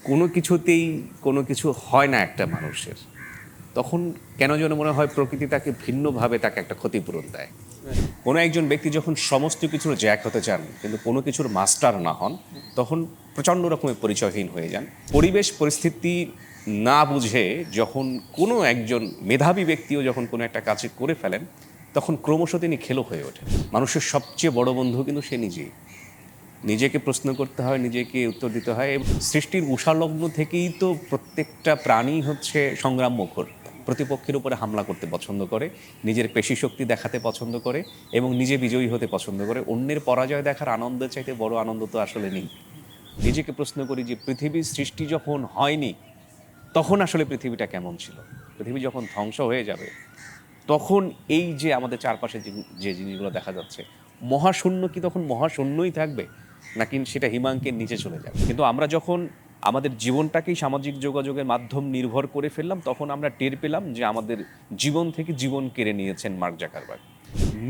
কোনো কিছুতেই কোনো কিছু হয় না একটা মানুষের, তখন কেন যেন মনে হয় প্রকৃতি তাকে ভিন্নভাবে তাকে একটা ক্ষতিপূরণ দেয়। কোনো একজন ব্যক্তি যখন সমস্ত কিছুর জ্যাক হতে চান কিন্তু কোনো কিছুর মাস্টার না হন, তখন প্রচণ্ড রকমের পরিচয়হীন হয়ে যান। পরিবেশ পরিস্থিতি না বুঝে যখন কোনো একজন মেধাবী ব্যক্তিও যখন কোনো একটা কাজ করে ফেলেন, তখন ক্রমশ তিনি খেলো হয়ে ওঠেন। মানুষের সবচেয়ে বড় বন্ধু কিন্তু সে নিজেই। নিজেকে প্রশ্ন করতে হয়, নিজেকে উত্তর দিতে হয়। সৃষ্টির উষালগ্ন থেকেই তো প্রত্যেকটা প্রাণী হচ্ছে সংগ্রাম মুখর, প্রতিপক্ষের উপরে হামলা করতে পছন্দ করে, নিজের পেশি শক্তি দেখাতে পছন্দ করে এবং নিজে বিজয়ী হতে পছন্দ করে। অন্যের পরাজয় দেখার আনন্দের চাইতে বড় আনন্দ তো আসলে নেই। নিজেকে প্রশ্ন করি যে পৃথিবীর সৃষ্টি যখন হয়নি, তখন আসলে পৃথিবীটা কেমন ছিল? পৃথিবী যখন ধ্বংস হয়ে যাবে, তখন এই যে আমাদের চারপাশে যে জিনিসগুলো দেখা যাচ্ছে, মহাশূন্য কি তখন মহাশূন্যই থাকবে, নাকি সেটা হিমাঙ্কের নিচে চলে যাবে? কিন্তু আমরা যখন আমাদের জীবনটাকেই সামাজিক যোগাযোগের মাধ্যম নির্ভর করে ফেললাম, তখন আমরা টের পেলাম যে আমাদের জীবন থেকে জীবন কেড়ে নিয়েছেন মার্ক জাকারবার্গ।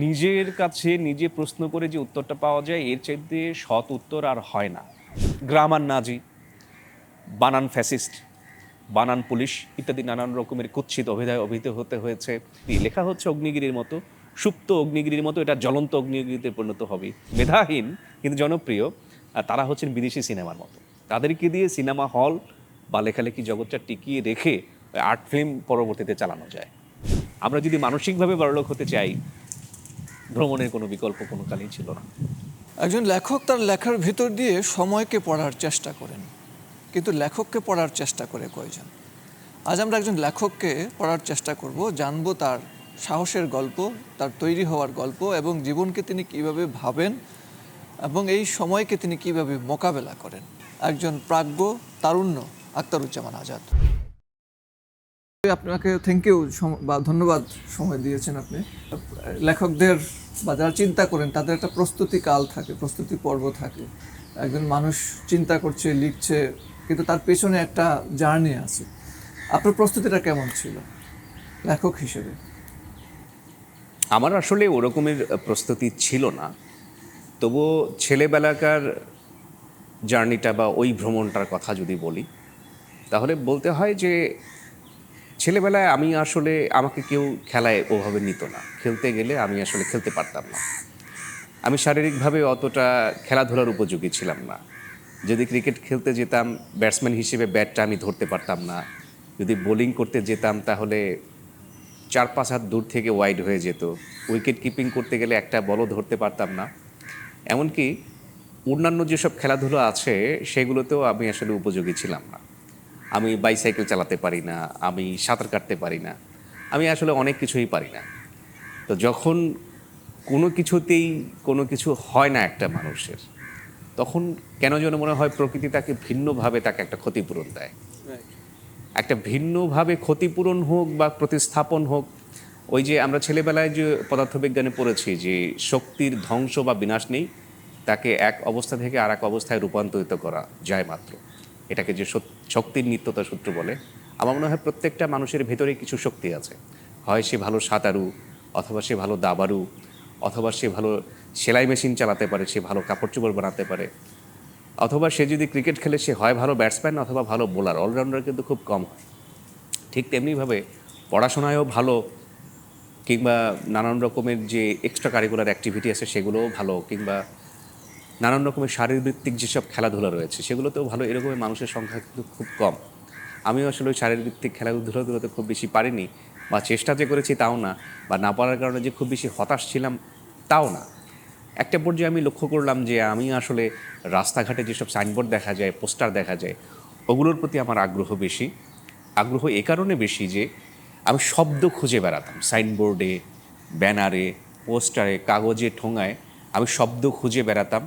নিজের কাছে নিজে প্রশ্ন করে যে উত্তরটা পাওয়া যায়, এর চাইতে সৎ উত্তর আর হয় না। গ্রামার নাজি, বানান ফ্যাসিস্ট, বানান পুলিশ ইত্যাদি নানান রকমের কুৎসিত অভিধায় অভিহিত হতে হয়েছে। লেখা হচ্ছে অগ্নিগিরির মতো, সুপ্ত অগ্নিগিরির মতো, এটা জ্বলন্ত অগ্নিগিরিতে পরিণত হবে। মেধাহীন কিন্তু জনপ্রিয়, আর তারা হচ্ছেন বিদেশি সিনেমার মতো। তাদেরকে দিয়ে সিনেমা হল বা লেখালেখি জগৎটা টিকিয়ে রেখে আর্ট ফিল্ম পরবর্তীতে চালানো যায়। আমরা যদি মানসিকভাবে বড়লোক হতে চাই, ভ্রমণের কোনো বিকল্প কোনো কালেই ছিল না। একজন লেখক তার লেখার ভিতর দিয়ে সময়কে পড়ার চেষ্টা করেন, কিন্তু লেখককে পড়ার চেষ্টা করে কয়জন? আজ আমরা একজন লেখককে পড়ার চেষ্টা করব, জানবো তার সাহসের গল্প, তার তৈরি হওয়ার গল্প এবং জীবনকে তিনি কিভাবে ভাবেন এবং এই সময়কে তিনি কিভাবে মোকাবেলা করেন। একজন প্রাজ্ঞ তারুণ্য আখতারুজ্জামান আজাদ। আপনাকে থ্যাংক ইউ বা ধন্যবাদ, সময় দিয়েছেন আপনি। লেখকদের বা যারা চিন্তা করেন তাদের একটা প্রস্তুতি কাল থাকে, প্রস্তুতি পর্ব থাকে। একজন মানুষ চিন্তা করছে, লিখছে, কিন্তু তার পেছনে একটা জার্নি আছে। আপনার প্রস্তুতিটা কেমন ছিল লেখক হিসেবে? আমার আসলে ওরকমের প্রস্তুতি ছিল না, তবুও ছেলেবেলাকার জার্নিটা বা ওই ভ্রমণটার কথা যদি বলি, তাহলে বলতে হয় যে ছেলেবেলায় আমি আসলে আমাকে কেউ খেলায় ওভাবে নিত না। খেলতে গেলে আমি আসলে খেলতে পারতাম না। আমি শারীরিকভাবে অতটা খেলাধুলার উপযোগী ছিলাম না। যদি ক্রিকেট খেলতে যেতাম, ব্যাটসম্যান হিসেবে ব্যাটটা আমি ধরতে পারতাম না। যদি বোলিং করতে যেতাম তাহলে 4-5 হাত দূর থেকে ওয়াইড হয়ে যেত। উইকেট কিপিং করতে গেলে একটা বলও ধরতে পারতাম না। এমনকি অন্যান্য যেসব খেলাধুলো আছে সেগুলোতেও আমি আসলে উপযোগী ছিলাম না। আমি বাইসাইকেল চালাতে পারি না, আমি সাঁতার কাটতে পারি না, আমি আসলে অনেক কিছুই পারি না। তো যখন কোনো কিছুতেই কোনো কিছু হয় না একটা মানুষের, তখন কেন যেন মনে হয় প্রকৃতি তাকে ভিন্নভাবে তাকে একটা ক্ষতিপূরণ দেয়। একটা ভিন্নভাবে ক্ষতিপূরণ হোক বা প্রতিস্থাপন হোক। ওই যে আমরা ছেলেবেলায় যে পদার্থবিজ্ঞানে পড়েছি যে শক্তির ধ্বংস বা বিনাশ নেই, তাকে এক অবস্থা থেকে আর এক অবস্থায় রূপান্তরিত করা যায় মাত্র। এটাকে যে শক্তির নিত্যতা সূত্র বলে। আমার মনে হয় প্রত্যেকটা মানুষের ভেতরে কিছু শক্তি আছে। হয় সে ভালো সাঁতারু, অথবা সে ভালো দাবারু, অথবা সে ভালো সেলাই মেশিন চালাতে পারে, সে ভালো কাপড় চোপড় বানাতে পারে, অথবা সে যদি ক্রিকেট খেলে সে হয় ভালো ব্যাটসম্যান অথবা ভালো বোলার। অলরাউন্ডার কিন্তু খুব কম হয়। ঠিক তেমনিভাবে পড়াশোনায়ও ভালো, কিংবা নানান রকমের যে এক্সট্রা কারিকুলার অ্যাক্টিভিটি আছে সেগুলোও ভালো, কিংবা নানান রকমের শারীরবৃত্তিক যেসব খেলাধুলা রয়েছে সেগুলোতেও ভালো, এরকমের মানুষের সংখ্যা কিন্তু খুব কম। আমিও আসলে ওই শারীরবৃত্তিক খেলাধুলাগুলোতে খুব বেশি পারিনি, বা চেষ্টা যে করেছি তাও না, বা না পারার কারণে যে খুব বেশি হতাশ ছিলাম তাও না। একটা পর্যায়ে আমি লক্ষ্য করলাম যে আমি আসলে রাস্তাঘাটে যেসব সাইনবোর্ড দেখা যায়, পোস্টার দেখা যায়, ওগুলোর প্রতি আমার আগ্রহ বেশি। আগ্রহ এ কারণে বেশি যে আমি শব্দ খুঁজে বেড়াতাম সাইনবোর্ডে, ব্যানারে, পোস্টারে, কাগজে, ঠোঙায়। আমি শব্দ খুঁজে বেড়াতাম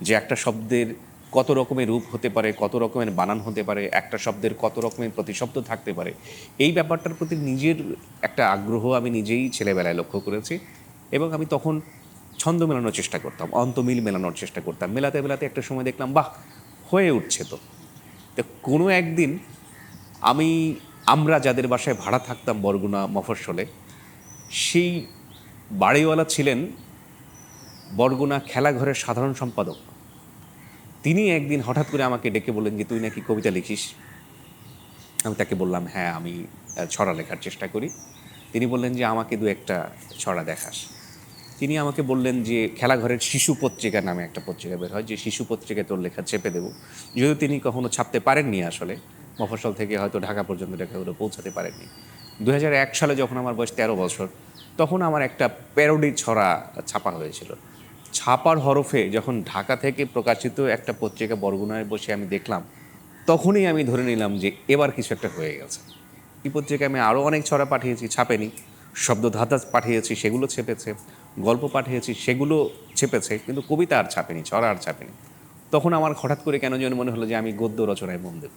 যে একটা শব্দের কত রকমের রূপ হতে পারে, কত রকমের বানান হতে পারে, একটা শব্দের কত রকমের প্রতিশব্দ থাকতে পারে। এই ব্যাপারটার প্রতি নিজের একটা আগ্রহ আমি নিজেই ছেলেবেলায় লক্ষ্য করেছি। এবং আমি তখন ছন্দ মেলানোর চেষ্টা করতাম, অন্তমিল মেলানোর চেষ্টা করতাম। মেলাতে মেলাতে একটা সময় দেখলাম বাহ, হয়ে উঠছে তো। তো কোনো একদিন আমি আমরা যাদের বাসায় ভাড়া থাকতাম বরগুনা মফস্বলে, সেই বাড়িওয়ালা ছিলেন বরগুনা খেলাঘরের সাধারণ সম্পাদক। তিনি একদিন হঠাৎ করে আমাকে ডেকে বললেন যে তুই নাকি কবিতা লিখিস। আমি তাকে বললাম হ্যাঁ আমি ছড়া লেখার চেষ্টা করি। তিনি বললেন যে আমাকে দু একটা ছড়া দেখাস। তিনি আমাকে বললেন যে খেলাঘরের শিশু পত্রিকা নামে একটা পত্রিকা বের হয়, যে শিশু পত্রিকায় তোর লেখা চেপে দেবো। যদিও তিনি কখনো ছাপতে পারেননি, আসলে মফস্বল থেকে হয়তো ঢাকা পর্যন্ত লেখাগুলো পৌঁছাতে পারেননি। 2001 সালে যখন আমার বয়স 13 বছর, তখন আমার একটা প্যারোডি ছড়া ছাপা হয়েছিল। ছাপার হরফে যখন ঢাকা থেকে প্রকাশিত একটা পত্রিকা বরগুনায় বসে আমি দেখলাম, তখনই আমি ধরে নিলাম যে এবার কিছু একটা হয়ে গেছে। এই পত্রিকায় আমি আরও অনেক ছড়া পাঠিয়েছি, ছাপেনি। শব্দধাতা পাঠিয়েছি, সেগুলো ছেপেছে। গল্প পাঠিয়েছি, সেগুলো ছেপেছে, কিন্তু কবিতা আর ছাপেনি, ছড়া আর ছাপেনি। তখন আমার হঠাৎ করে কেন যেন মনে হলো যে আমি গদ্য রচনায় মন দেব।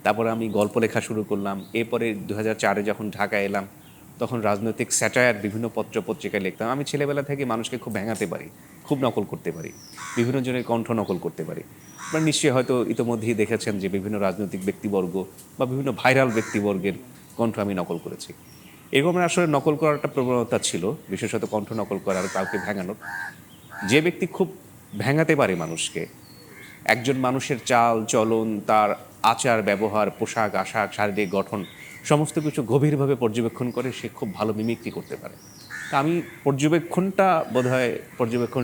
তারপরে আমি গল্প লেখা শুরু করলাম। এরপরে 2004-এ যখন ঢাকা এলাম, তখন রাজনৈতিক স্যাটায়ার বিভিন্ন পত্র পত্রিকায় লিখতাম। আমি ছেলেবেলা থেকে মানুষকে খুব ভেঙাতে পারি, খুব নকল করতে পারি, বিভিন্ন জনের কণ্ঠ নকল করতে পারি। আপনারা নিশ্চয়ই হয়তো ইতোমধ্যেই দেখেছেন যে বিভিন্ন রাজনৈতিক ব্যক্তিবর্গ বা বিভিন্ন ভাইরাল ব্যক্তিবর্গের কণ্ঠ আমি নকল করেছি। এরকম আসলে নকল করার একটা প্রবণতা ছিল, বিশেষত কণ্ঠ নকল করার, কাউকে ভেঙানোর। যে ব্যক্তি খুব ভেঙাতে পারে মানুষকে, একজন মানুষের চাল চলন, তার আচার ব্যবহার, পোশাক আশাক, শারীরিক গঠন, সমস্ত কিছু গভীরভাবে পর্যবেক্ষণ করে, সে খুব ভালো মিমিক্রি করতে পারে। তা আমি পর্যবেক্ষণ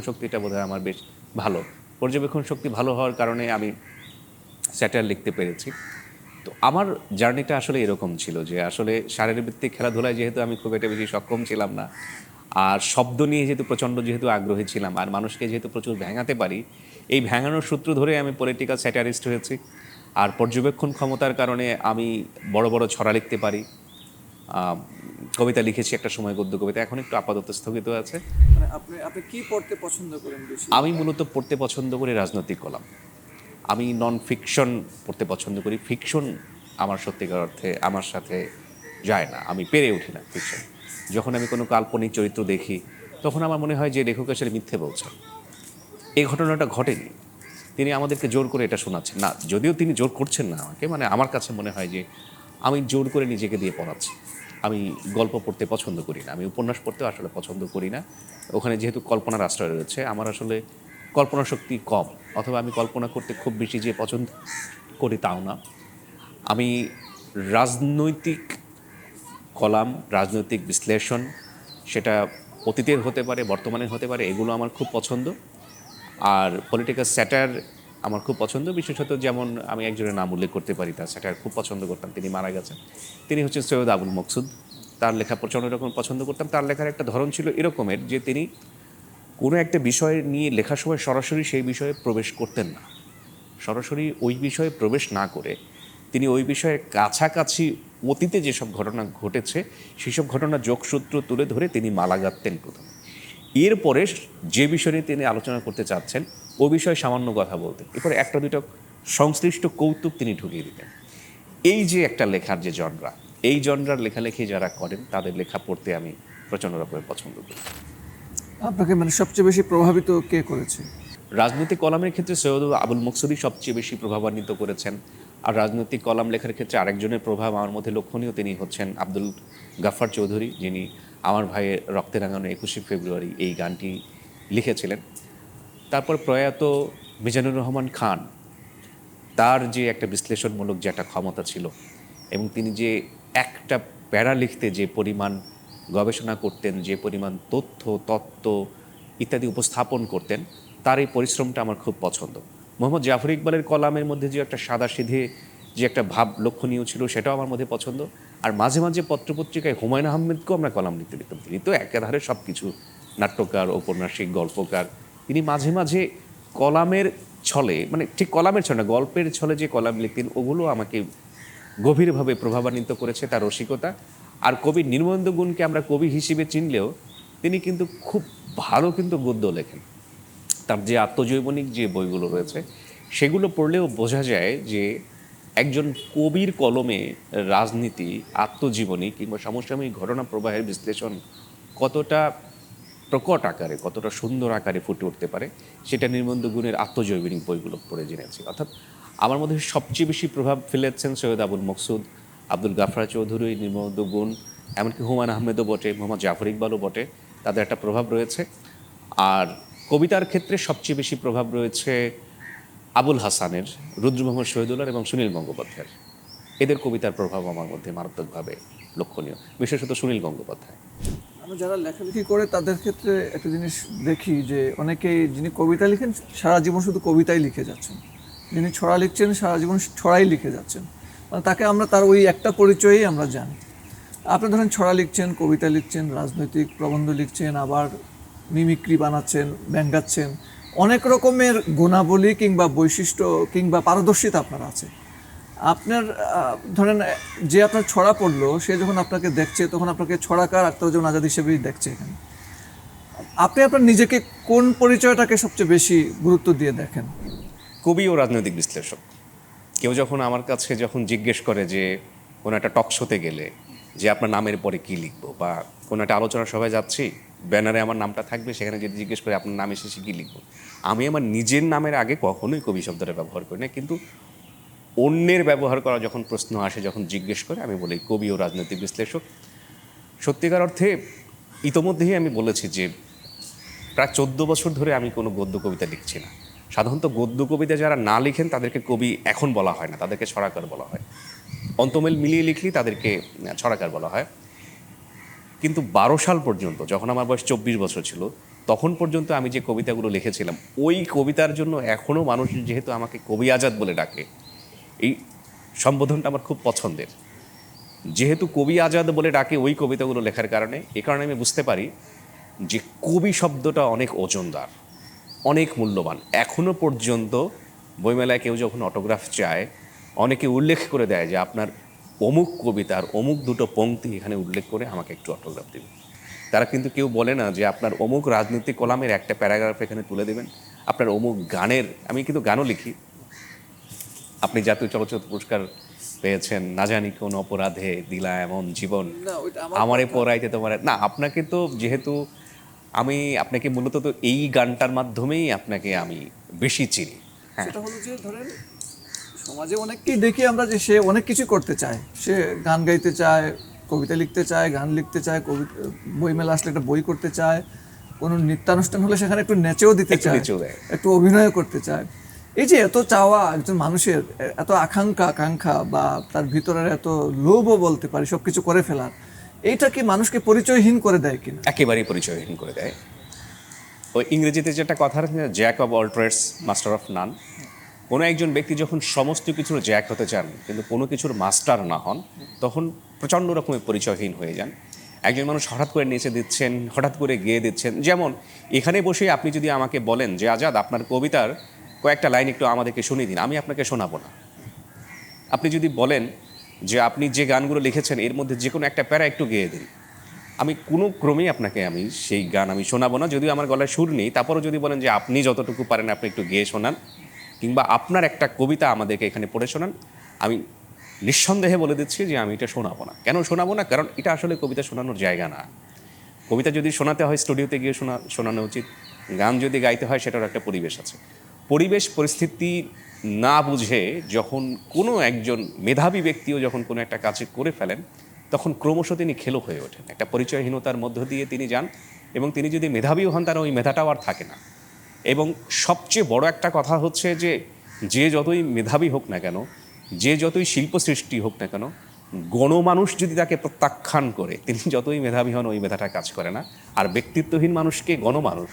শক্তিটা বোধহয় আমার বেশ ভালো। পর্যবেক্ষণ শক্তি ভালো হওয়ার কারণে আমি স্যাটার লিখতে পেরেছি। তো আমার জার্নিটা আসলে এরকম ছিল যে আসলে শারীরভিত্তিক খেলাধুলায় যেহেতু আমি খুব একটা বেশি সক্ষম ছিলাম না, আর শব্দ নিয়ে যেহেতু আগ্রহী ছিলাম, আর মানুষকে যেহেতু প্রচুর ভেঙাতে পারি, এই ভেঙানোর সূত্র ধরে আমি পলিটিক্যাল স্যাটারিস্ট হয়েছি। আর পর্যবেক্ষণ ক্ষমতার কারণে আমি বড় বড় ছড়া লিখতে পারি। কবিতা লিখেছি একটা সময়, গদ্য কবিতা, এখন একটু আপাতত স্থগিত আছে। মানে আপনি আপনি কি পড়তে পছন্দ করেন বেশি? আমি মূলত পড়তে পছন্দ করি রাজনৈতিক কলাম। আমি নন ফিকশন পড়তে পছন্দ করি। ফিকশন আমার সত্যিকার অর্থে আমার সাথে যায় না, আমি পেরে উঠি না ফিকশন। যখন আমি কোনো কাল্পনিক চরিত্র দেখি, তখন আমার মনে হয় যে লেখক আসলে মিথ্যে বলছেন। এই ঘটনাটা ঘটেনি, তিনি আমাদেরকে জোর করে এটা শোনাচ্ছেন না। যদিও তিনি জোর করছেন না আমাকে, মানে আমার কাছে মনে হয় যে আমি জোর করে নিজেকে দিয়ে পড়াচ্ছি। আমি গল্প পড়তে পছন্দ করি না, আমি উপন্যাস পড়তেও আসলে পছন্দ করি না। ওখানে যেহেতু কল্পনার আশ্রয় রয়েছে, আমার আসলে কল্পনা শক্তি কম, অথবা আমি কল্পনা করতে খুব বেশি যে পছন্দ করি তাও না। আমি রাজনৈতিক কলাম, রাজনৈতিক বিশ্লেষণ, সেটা অতীতের হতে পারে, বর্তমানের হতে পারে, এগুলো আমার খুব পছন্দ। আর পলিটিক্যাল স্যাটার আমার খুব পছন্দ, বিশেষত যেমন আমি একজনের নাম উল্লেখ করতে পারি, তার স্যাটার খুব পছন্দ করতাম, তিনি মারা গেছেন। তিনি হচ্ছেন সৈয়দ আবুল মকসুদ। তার লেখা প্রচণ্ড রকম পছন্দ করতাম। তার লেখার একটা ধরন ছিল এরকমের যে তিনি কোনো একটা বিষয় নিয়ে লেখার সময় সরাসরি সেই বিষয়ে প্রবেশ করতেন না। সরাসরি ওই বিষয়ে প্রবেশ না করে তিনি ওই বিষয়ের কাছাকাছি অতীতে যেসব ঘটনা ঘটেছে সেসব ঘটনা যোগসূত্র তুলে ধরে তিনি মালা গাঁথতেন প্রথমে। এরপরে যে বিষয় নিয়ে তিনি আলোচনা করতে চাচ্ছেন ও বিষয়ে সামান্য কথা বলতেন, এরপরে একটা দুটো সংশ্লিষ্ট কৌতুক তিনি ঢুকিয়ে দিতেন। এই যে একটা লেখার যে জনরা, এই জনরার লেখালেখি যারা করেন তাদের লেখা পড়তে আমি প্রচণ্ড রকমের পছন্দ করি। আপনাকে মানে সবচেয়ে বেশি প্রভাবিত কে করেছে? রাজনৈতিক কলামের ক্ষেত্রে সৈয়দ আবুল মকসুদই সবচেয়ে বেশি প্রভাবান্বিত করেছেন। আর রাজনৈতিক কলাম লেখার ক্ষেত্রে আরেকজনের প্রভাব আমার মধ্যে লক্ষণীয়, তিনি হচ্ছেন আব্দুল গাফফার চৌধুরী, যিনি আমার ভাইয়ের রক্তে রাঙানো 21শে ফেব্রুয়ারি এই গানটি লিখেছিলেন। তারপর প্রয়াত মিজানুর রহমান খান, তার যে একটা বিশ্লেষণমূলক যে একটা ক্ষমতা ছিল, এবং তিনি যে একটা প্যারা লিখতে যে পরিমাণ গবেষণা করতেন, যে পরিমাণ তথ্য ইত্যাদি উপস্থাপন করতেন, তার এই পরিশ্রমটা আমার খুব পছন্দ। মোহাম্মদ জাফর ইকবালের কলামের মধ্যে যে একটা সাদাসিধে যে একটা ভাব লক্ষণীয় ছিল, সেটাও আমার মধ্যে পছন্দ। আর মাঝে মাঝে পত্রপত্রিকায় হুমায়ুন আহমেদকেও আমরা কলাম লিখতে দিতাম। তিনি তো একাধারে সব কিছু, নাট্যকার, ঔপন্যাসিক, গল্পকার। তিনি মাঝে মাঝে কলামের ছলে, মানে ঠিক কলামের ছলে না, গল্পের ছলে যে কলাম লিখতেন, ওগুলো আমাকে গভীরভাবে প্রভাবান্বিত করেছে, তার রসিকতা। আর কবির নির্মন্দ গুণকে আমরা কবি হিসেবে চিনলেও তিনি কিন্তু খুব ভালো কিন্তু গদ্য লেখেন। তার যে আত্মজৈবনিক যে বইগুলো রয়েছে সেগুলো পড়লেও বোঝা যায় যে একজন কবির কলমে রাজনীতি, আত্মজীবনী কিংবা সমসাময়িক ঘটনা প্রবাহের বিশ্লেষণ কতটা প্রকট আকারে, কতটা সুন্দর আকারে ফুটে উঠতে পারে, সেটা নির্মন্দ গুণের আত্মজৈবনিক বইগুলো পড়ে জেনেছি। অর্থাৎ আমার মধ্যে সবচেয়ে বেশি প্রভাব ফেলেছেন সৈয়দ আবুল মকসুদ, আব্দুল গাফফার চৌধুরী, নির্মন্দ গুণ, এমনকি হুমায়ুন আহমেদও বটে, মোহাম্মদ জাফর ইকবালও বটে, তাদের একটা প্রভাব রয়েছে। আর কবিতার ক্ষেত্রে সবচেয়ে বেশি প্রভাব রয়েছে আবুল হাসানের, রুদ্র মোহাম্মদ শহীদুল্লাহ এবং সুনীল গঙ্গোপাধ্যায়ের, এদের কবিতার প্রভাব আমার মধ্যে মারাত্মকভাবে লক্ষণীয়, বিশেষত সুনীল গঙ্গোপাধ্যায়। আমরা যারা লেখালেখি করে তাদের ক্ষেত্রে একটা জিনিস দেখি যে অনেকেই যিনি কবিতা লিখেন সারা জীবন শুধু কবিতাই লিখে যাচ্ছেন, যিনি ছড়া লিখছেন সারা জীবন ছড়াই লিখে যাচ্ছেন, মানে তাকে আমরা তার ওই একটা পরিচয়েই আমরা জানি। আপনি ধরেন ছড়া লিখছেন, কবিতা লিখছেন, রাজনৈতিক প্রবন্ধ লিখছেন, আবার মিমিক্রি বানাচ্ছেন, ব্যঙ্গাচ্ছেন, অনেক রকমের গুণাবলী কিংবা বৈশিষ্ট্য কিংবা পারদর্শিতা আপনার আছে। আপনার ধরেন যে আপনার ছড়া পড়লো সে যখন আপনাকে দেখছে তখন আপনাকে ছড়াকার আখতারুজ্জামান আজাদ হিসেবেই দেখছে এখানে। আপনি আপনার নিজেকে কোন পরিচয়টাকে সবচেয়ে বেশি গুরুত্ব দিয়ে দেখেন? কবি ও রাজনৈতিক বিশ্লেষক। কেউ যখন আমার কাছে যখন জিজ্ঞেস করে যে কোনো একটা টক শোতে গেলে যে আপনার নামের পরে কী লিখবো, বা কোনো একটা আলোচনা সভায় যাচ্ছি ব্যানারে আমার নামটা থাকবে, সেখানে যদি জিজ্ঞেস করে আপনার নামে শেষে কী লিখবো, আমি আমার নিজের নামের আগে কখনোই কবি শব্দটা ব্যবহার করি না। কিন্তু অন্যের ব্যবহার করা যখন প্রশ্ন আসে, যখন জিজ্ঞেস করে, আমি বলি কবি ও রাজনৈতিক বিশ্লেষক। সত্যিকার অর্থে ইতোমধ্যেই আমি বলেছি যে প্রায় 14 বছর ধরে আমি কোনো গদ্য কবিতা লিখছি না। সাধারণত গদ্য কবিতা যারা না লিখেন তাদেরকে কবি এখন বলা হয় না, তাদেরকে ছড়াকার বলা হয়। অন্তমেল মিলিয়ে লিখলেই তাদেরকে ছড়াকার বলা হয়। কিন্তু 12 সাল পর্যন্ত, যখন আমার বয়স 24 বছর ছিল, তখন পর্যন্ত আমি যে কবিতাগুলো লিখেছিলাম, ওই কবিতার জন্য এখনও মানুষ যেহেতু আমাকে কবি আজাদ বলে ডাকে, এই সম্বোধনটা আমার খুব পছন্দের। যেহেতু কবি আজাদ বলে ডাকে ওই কবিতাগুলো লেখার কারণে, এ কারণে আমি বুঝতে পারি যে কবি শব্দটা অনেক ওজনদার, অনেক মূল্যবান। এখনও পর্যন্ত বইমেলায় কেউ যখন অটোগ্রাফ চায়, অনেকে উল্লেখ করে দেয় যে আপনার অমুক কবিতার অমুক দুটো পংক্তি এখানে উল্লেখ করে আমাকে একটু অটোগ্রাফ দেবেন। তারা কিন্তু কেউ বলে না যে আপনার অমুক রাজনৈতিক কলামের একটা প্যারাগ্রাফ এখানে তুলে দেবেন, আপনার অমুক গানের, আমি কিন্তু গানও লিখি। আপনি জাতীয় চলচ্চিত্র পুরস্কার পেয়েছেন, না জানি কোন অপরাধে দিলা এমন জীবন, আমারে পড়াইতে তোমার না। আপনাকে তো যেহেতু আমি আপনাকে মূলত তো এই গানটার মাধ্যমেই আপনাকে আমি বেশি চিনি। হ্যাঁ, সেটা হলো যে ধরেন সমাজে অনেককেই দেখি আমরা যে সে অনেক কিছু করতে চায়, সে গান গাইতে চায়, কবিতা লিখতে চায়, গান লিখতে চায়, বইমেলা আসলে একটা বই করতে চায়, কোনো নৃত্যানুষ্ঠান হলে সেখানে একটু নেচেও দিতে একটু চায়, নেচেও দেয়। একটু অভিনয় করতে চায়। এই যে এত চাওয়া একজন মানুষের, এত আকাঙ্ক্ষা বা তার ভিতরের এত লোভও বলতে পারি সব কিছু করে ফেলার, এইটা কি মানুষকে পরিচয়হীন করে দেয় কিনা? একেবারেই পরিচয়হীন করে দেয়। ওই ইংরেজিতে যেটা কথা আছে, jack of all trades master of none. কোনো একজন ব্যক্তি যখন সমস্ত কিছুর জ্যাক হতে চান কিন্তু কোনো কিছুর মাস্টার না হন, তখন প্রচণ্ড রকমের পরিচয়হীন হয়ে যান। একজন মানুষ হঠাৎ করে নেচে দিচ্ছেন, হঠাৎ করে গেয়ে দিচ্ছেন। যেমন এখানে বসে আপনি যদি আমাকে বলেন যে আজাদ আপনার কবিতার কয়েকটা লাইন একটু আমাদেরকে শুনিয়ে দিন, আমি আপনাকে শোনাবো না। আপনি যদি বলেন যে আপনি যে গানগুলো লিখেছেন এর মধ্যে যে কোনো একটা প্যারা একটু গেয়ে দিন, আমি কোনো ক্রমেই আপনাকে আমি সেই গান আমি শোনাবো না, যদিও আমার গলায় সুর নেই। তারপরও যদি বলেন যে আপনি যতটুকু পারেন আপনি একটু গেয়ে শোনান, কিংবা আপনার একটা কবিতা আমাদেরকে এখানে পড়ে শোনান, আমি নিঃসন্দেহে বলে দিচ্ছি যে আমি এটা শোনাবো না। কেন শোনাবো না? কারণ এটা আসলে কবিতা শোনানোর জায়গা না। কবিতা যদি শোনাতে হয় স্টুডিওতে গিয়ে শোনানো উচিত। গান যদি গাইতে হয় সেটার একটা পরিবেশ আছে। পরিবেশ পরিস্থিতি না বুঝে যখন কোনো একজন মেধাবী ব্যক্তিও যখন কোনো একটা কাজ করে ফেলেন, তখন ক্রমশ তিনি খেলো হয়ে ওঠেন, একটা পরিচয়হীনতার মধ্য দিয়ে তিনি যান। এবং তিনি যদি মেধাবীও হন, তার ওই মেধাটাও আর থাকে না। এবং সবচেয়ে বড় একটা কথা হচ্ছে যে যে যতই মেধাবী হোক না কেন, যে যতই শিল্প সৃষ্টি হোক না কেন, গণমানুষ যদি তাকে প্রত্যাখ্যান করে, তিনি যতই মেধাবী হন ওই মেধাটা কাজ করে না। আর ব্যক্তিত্বহীন মানুষকে গণমানুষ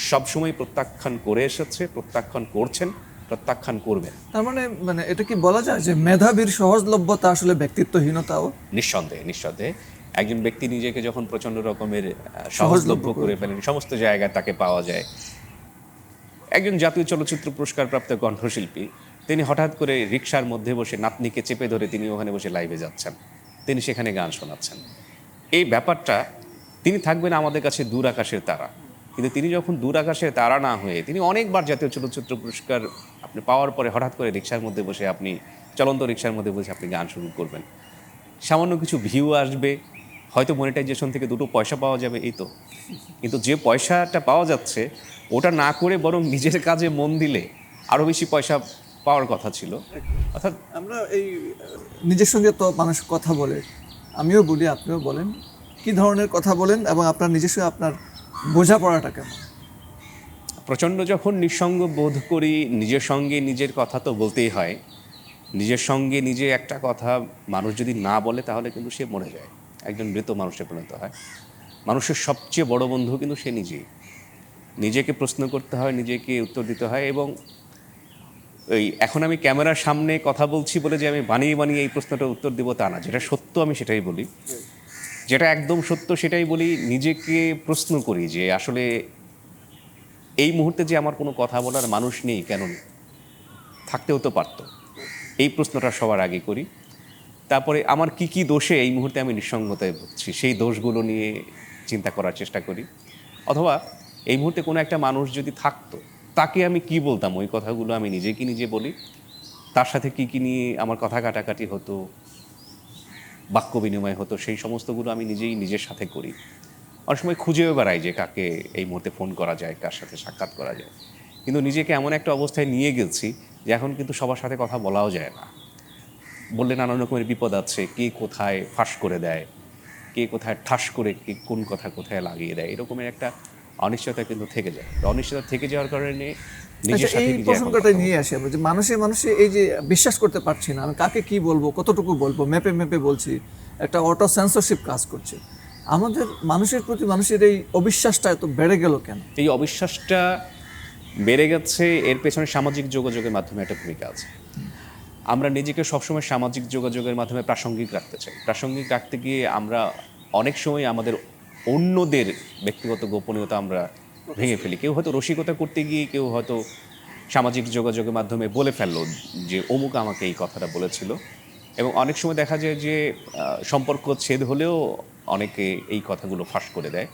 সবসময় প্রত্যাখ্যান করে এসেছে, প্রত্যাখ্যান করছেন, প্রত্যাখ্যান করবেন। তার মানে এটা কি বলা যায় যে মেধাবীর সহজলভ্যতা আসলে ব্যক্তিত্বহীনতাও? নিঃসন্দেহে, নিঃসন্দেহে। একজন ব্যক্তি নিজেকে যখন প্রচণ্ড রকমের সহজলভ্য করে ফেলেন, সমস্ত জায়গায় তাকে পাওয়া যায়। একজন জাতীয় চলচ্চিত্র পুরস্কার প্রাপ্ত কণ্ঠশিল্পী, তিনি হঠাৎ করে রিকশার মধ্যে বসে নাতনিকে চেপে ধরে তিনি ওখানে বসে লাইভে যাচ্ছেন, তিনি সেখানে গান শোনাচ্ছেন। এই ব্যাপারটা, তিনি থাকবেন আমাদের কাছে দূর আকাশের তারা, কিন্তু তিনি যখন দূর আকাশের তারা না হয়ে, তিনি অনেকবার জাতীয় চলচ্চিত্র পুরস্কার আপনি পাওয়ার পরে হঠাৎ করে রিকশার মধ্যে বসে, আপনি চলন্ত রিকশার মধ্যে বসে আপনি গান শুরু করবেন, সামান্য কিছু ভিউ আসবে, হয়তো মনিটাইজেশন থেকে দুটো পয়সা পাওয়া যাবে, এই তো। কিন্তু যে পয়সাটা পাওয়া যাচ্ছে ওটা না করে বরং নিজের কাজে মন দিলে আরও বেশি পয়সা পাওয়ার কথা ছিল। অর্থাৎ আমরা এই নিজের সঙ্গে তো মানুষ কথা বলে, আমিও বলি, আপনিও বলেন, কি ধরনের কথা বলেন এবং আপনার নিজস্ব আপনার বোঝাপড়াটা কেমন? প্রচণ্ড যখন নিঃসঙ্গ বোধ করি, নিজের সঙ্গে নিজের কথা তো বলতেই হয়। নিজের সঙ্গে নিজে একটা কথা মানুষ যদি না বলে তাহলে কিন্তু সে মরে যায়, একজন মৃত মানুষে পরিণত হয়। মানুষের সবচেয়ে বড় বন্ধু কিন্তু সে নিজেই। নিজেকে প্রশ্ন করতে হয়, নিজেকে উত্তর দিতে হয়। এবং এখন আমি ক্যামেরার সামনে কথা বলছি বলে যে আমি বানিয়ে বানিয়ে এই প্রশ্নটার উত্তর দেবো তা না। যেটা সত্য আমি সেটাই বলি, যেটা একদম সত্য সেটাই বলি। নিজেকে প্রশ্ন করি যে আসলে এই মুহূর্তে যে আমার কোনো কথা বলার মানুষ নেই, কেন নেই? থাকতেও তো পারতো। এই প্রশ্নটা সবার আগে করি। তারপরে আমার কি কি দোষে এই মুহূর্তে আমি নিঃসঙ্গতায় ভুগছি, সেই দোষগুলো নিয়ে চিন্তা করার চেষ্টা করি। অথবা এই মুহূর্তে কোনো একটা মানুষ যদি থাকতো, তাকে আমি কি বলতাম, ওই কথাগুলো আমি নিজেকে নিজে বলি। তার সাথে কি কি নিয়ে আমার কথা কাটাকাটি হতো, বাক্য বিনিময় হতো, সেই সমস্তগুলো আমি নিজেই নিজের সাথে করি। অনেক সময় খুঁজেও বেড়াই যে কাকে এই মুহূর্তে ফোন করা যায়, কার সাথে সাক্ষাৎ করা যায়। কিন্তু নিজেকে এমন একটা অবস্থায় নিয়ে গেছি যে এখন কিন্তু সবার সাথে কথা বলাও যায় না। বললে নানান রকমের বিপদ আছে, কে কোথায় ফাঁস করে দেয়, কে কোথায় ঠাস করে কে কোন কথা কোথায় লাগিয়ে দেয়, এরকমের একটা অনিশ্চয়তা কিন্তু থেকে যায়। তো অনিশ্চয়তা থেকে যাওয়ার কারণে নিজের সাথে এই নিজে এখন প্রসঙ্গটা কথা নিয়ে আসে আমরা যে মানুষে এই যে বিশ্বাস করতে পারছি না, আমি কাকে কি বলবো, কতটুকু বলবো, মেপে মেপে বলছি, একটা অটো সেন্সরশিপ কাজ করছে আমাদের মানুষের প্রতি। মানুষের এই অবিশ্বাসটা এত বেড়ে গেল কেন? এই অবিশ্বাসটা বেড়ে গেছে, এর পেছনে সামাজিক যোগাযোগের মাধ্যমে একটা ভূমিকা আছে। আমরা নিজেকে সবসময় সামাজিক যোগাযোগের মাধ্যমে প্রাসঙ্গিক রাখতে চাই। প্রাসঙ্গিক রাখতে গিয়ে আমরা অনেক সময় আমাদের অন্যদের ব্যক্তিগত গোপনীয়তা আমরা ভেঙে ফেলি। কেউ হয়তো রসিকতা করতে গিয়ে কেউ হয়তো সামাজিক যোগাযোগের মাধ্যমে বলে ফেললো যে অমুক আমাকে এই কথাটা বলেছিল। এবং অনেক সময় দেখা যায় যে সম্পর্ক ছেদ হলেও অনেকে এই কথাগুলো ফাঁস করে দেয়।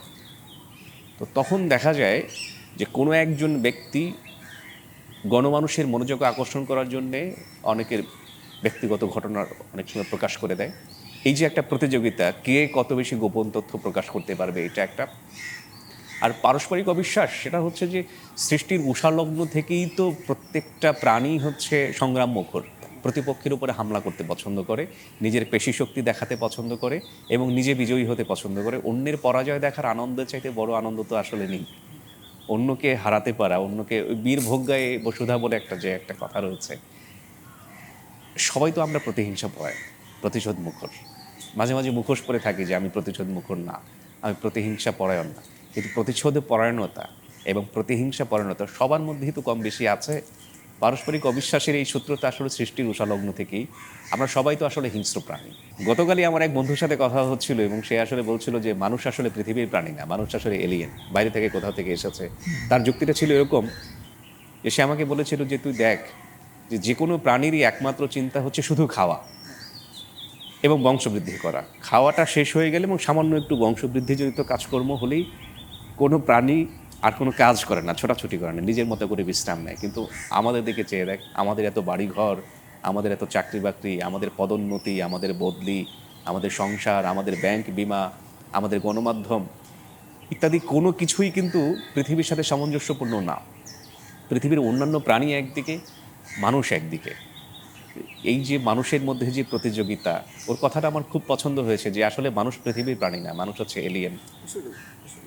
তো তখন দেখা যায় যে কোনো একজন ব্যক্তি গণমানুষের মনোযোগ আকর্ষণ করার জন্যে অনেকের ব্যক্তিগত ঘটনার অনেক সময় প্রকাশ করে দেয়। এই যে একটা প্রতিযোগিতা, কে কত বেশি গোপন তথ্য প্রকাশ করতে পারবে, এটা একটা। আর পারস্পরিক অবিশ্বাস, সেটা হচ্ছে যে সৃষ্টির উষালগ্ন থেকেই তো প্রত্যেকটা প্রাণী হচ্ছে সংগ্রাম মুখর, প্রতিপক্ষের উপরে হামলা করতে পছন্দ করে, নিজের পেশি শক্তি দেখাতে পছন্দ করে এবং নিজে বিজয়ী হতে পছন্দ করে। অন্যের পরাজয় দেখার আনন্দের চাইতে বড় আনন্দ তো আসলে নেই। অন্যকে হারাতে পারা, অন্যকে, ওই বীর ভোগ্যায় বসুধা বলে একটা কথা রয়েছে। সবাই তো আমরা প্রতিহিংসা পরায়ণ, প্রতিশোধ মুখর। মাঝে মাঝে মুখোশ পরে থাকি যে আমি প্রতিশোধ মুখর না, আমি প্রতিহিংসা পরায়ণ না। কিন্তু প্রতিশোধ পরায়ণতা এবং প্রতিহিংসা পরায়ণতা সবার মধ্যেই তো কম বেশি আছে। পারস্পরিক অবিশ্বাসের এই সূত্রটা আসলে সৃষ্টির উষালগ্ন থেকেই। আমরা সবাই তো আসলে হিংস্র প্রাণী। গতকালই আমার এক বন্ধুর সাথে কথা হচ্ছিল এবং সে আসলে বলছিল যে মানুষ আসলে পৃথিবীর প্রাণী না, মানুষ আসলে এলিয়েন, বাইরে থেকে কোথাও থেকে এসেছে। তার যুক্তিটা ছিল এরকম যে সে আমাকে বলেছিল যে তুই দেখ, যে কোনো প্রাণীরই একমাত্র চিন্তা হচ্ছে শুধু খাওয়া এবং বংশবৃদ্ধি করা। খাওয়াটা শেষ হয়ে গেলে এবং সামান্য একটু বংশবৃদ্ধিজনিত কাজকর্ম হলেই কোনো প্রাণী আর কোনো কাজ করে না, ছোটাছুটি করে না, নিজের মতো করে বিশ্রাম নেয়। কিন্তু আমাদের দিকে চেয়ে দেখ, আমাদের এত বাড়িঘর, আমাদের এত চাকরি বাকরি, আমাদের পদোন্নতি, আমাদের বদলি, আমাদের সংসার, আমাদের ব্যাংক বিমা, আমাদের গণমাধ্যম ইত্যাদি কোনো কিছুই কিন্তু পৃথিবীর সাথে সামঞ্জস্যপূর্ণ না। পৃথিবীর অন্যান্য প্রাণী একদিকে, মানুষ একদিকে। এই যে মানুষের মধ্যে যে প্রতিযোগিতা, ওর কথাটা আমার খুব পছন্দ হয়েছে যে আসলে মানুষ পৃথিবীর প্রাণী না, মানুষ হচ্ছে এলিয়েন।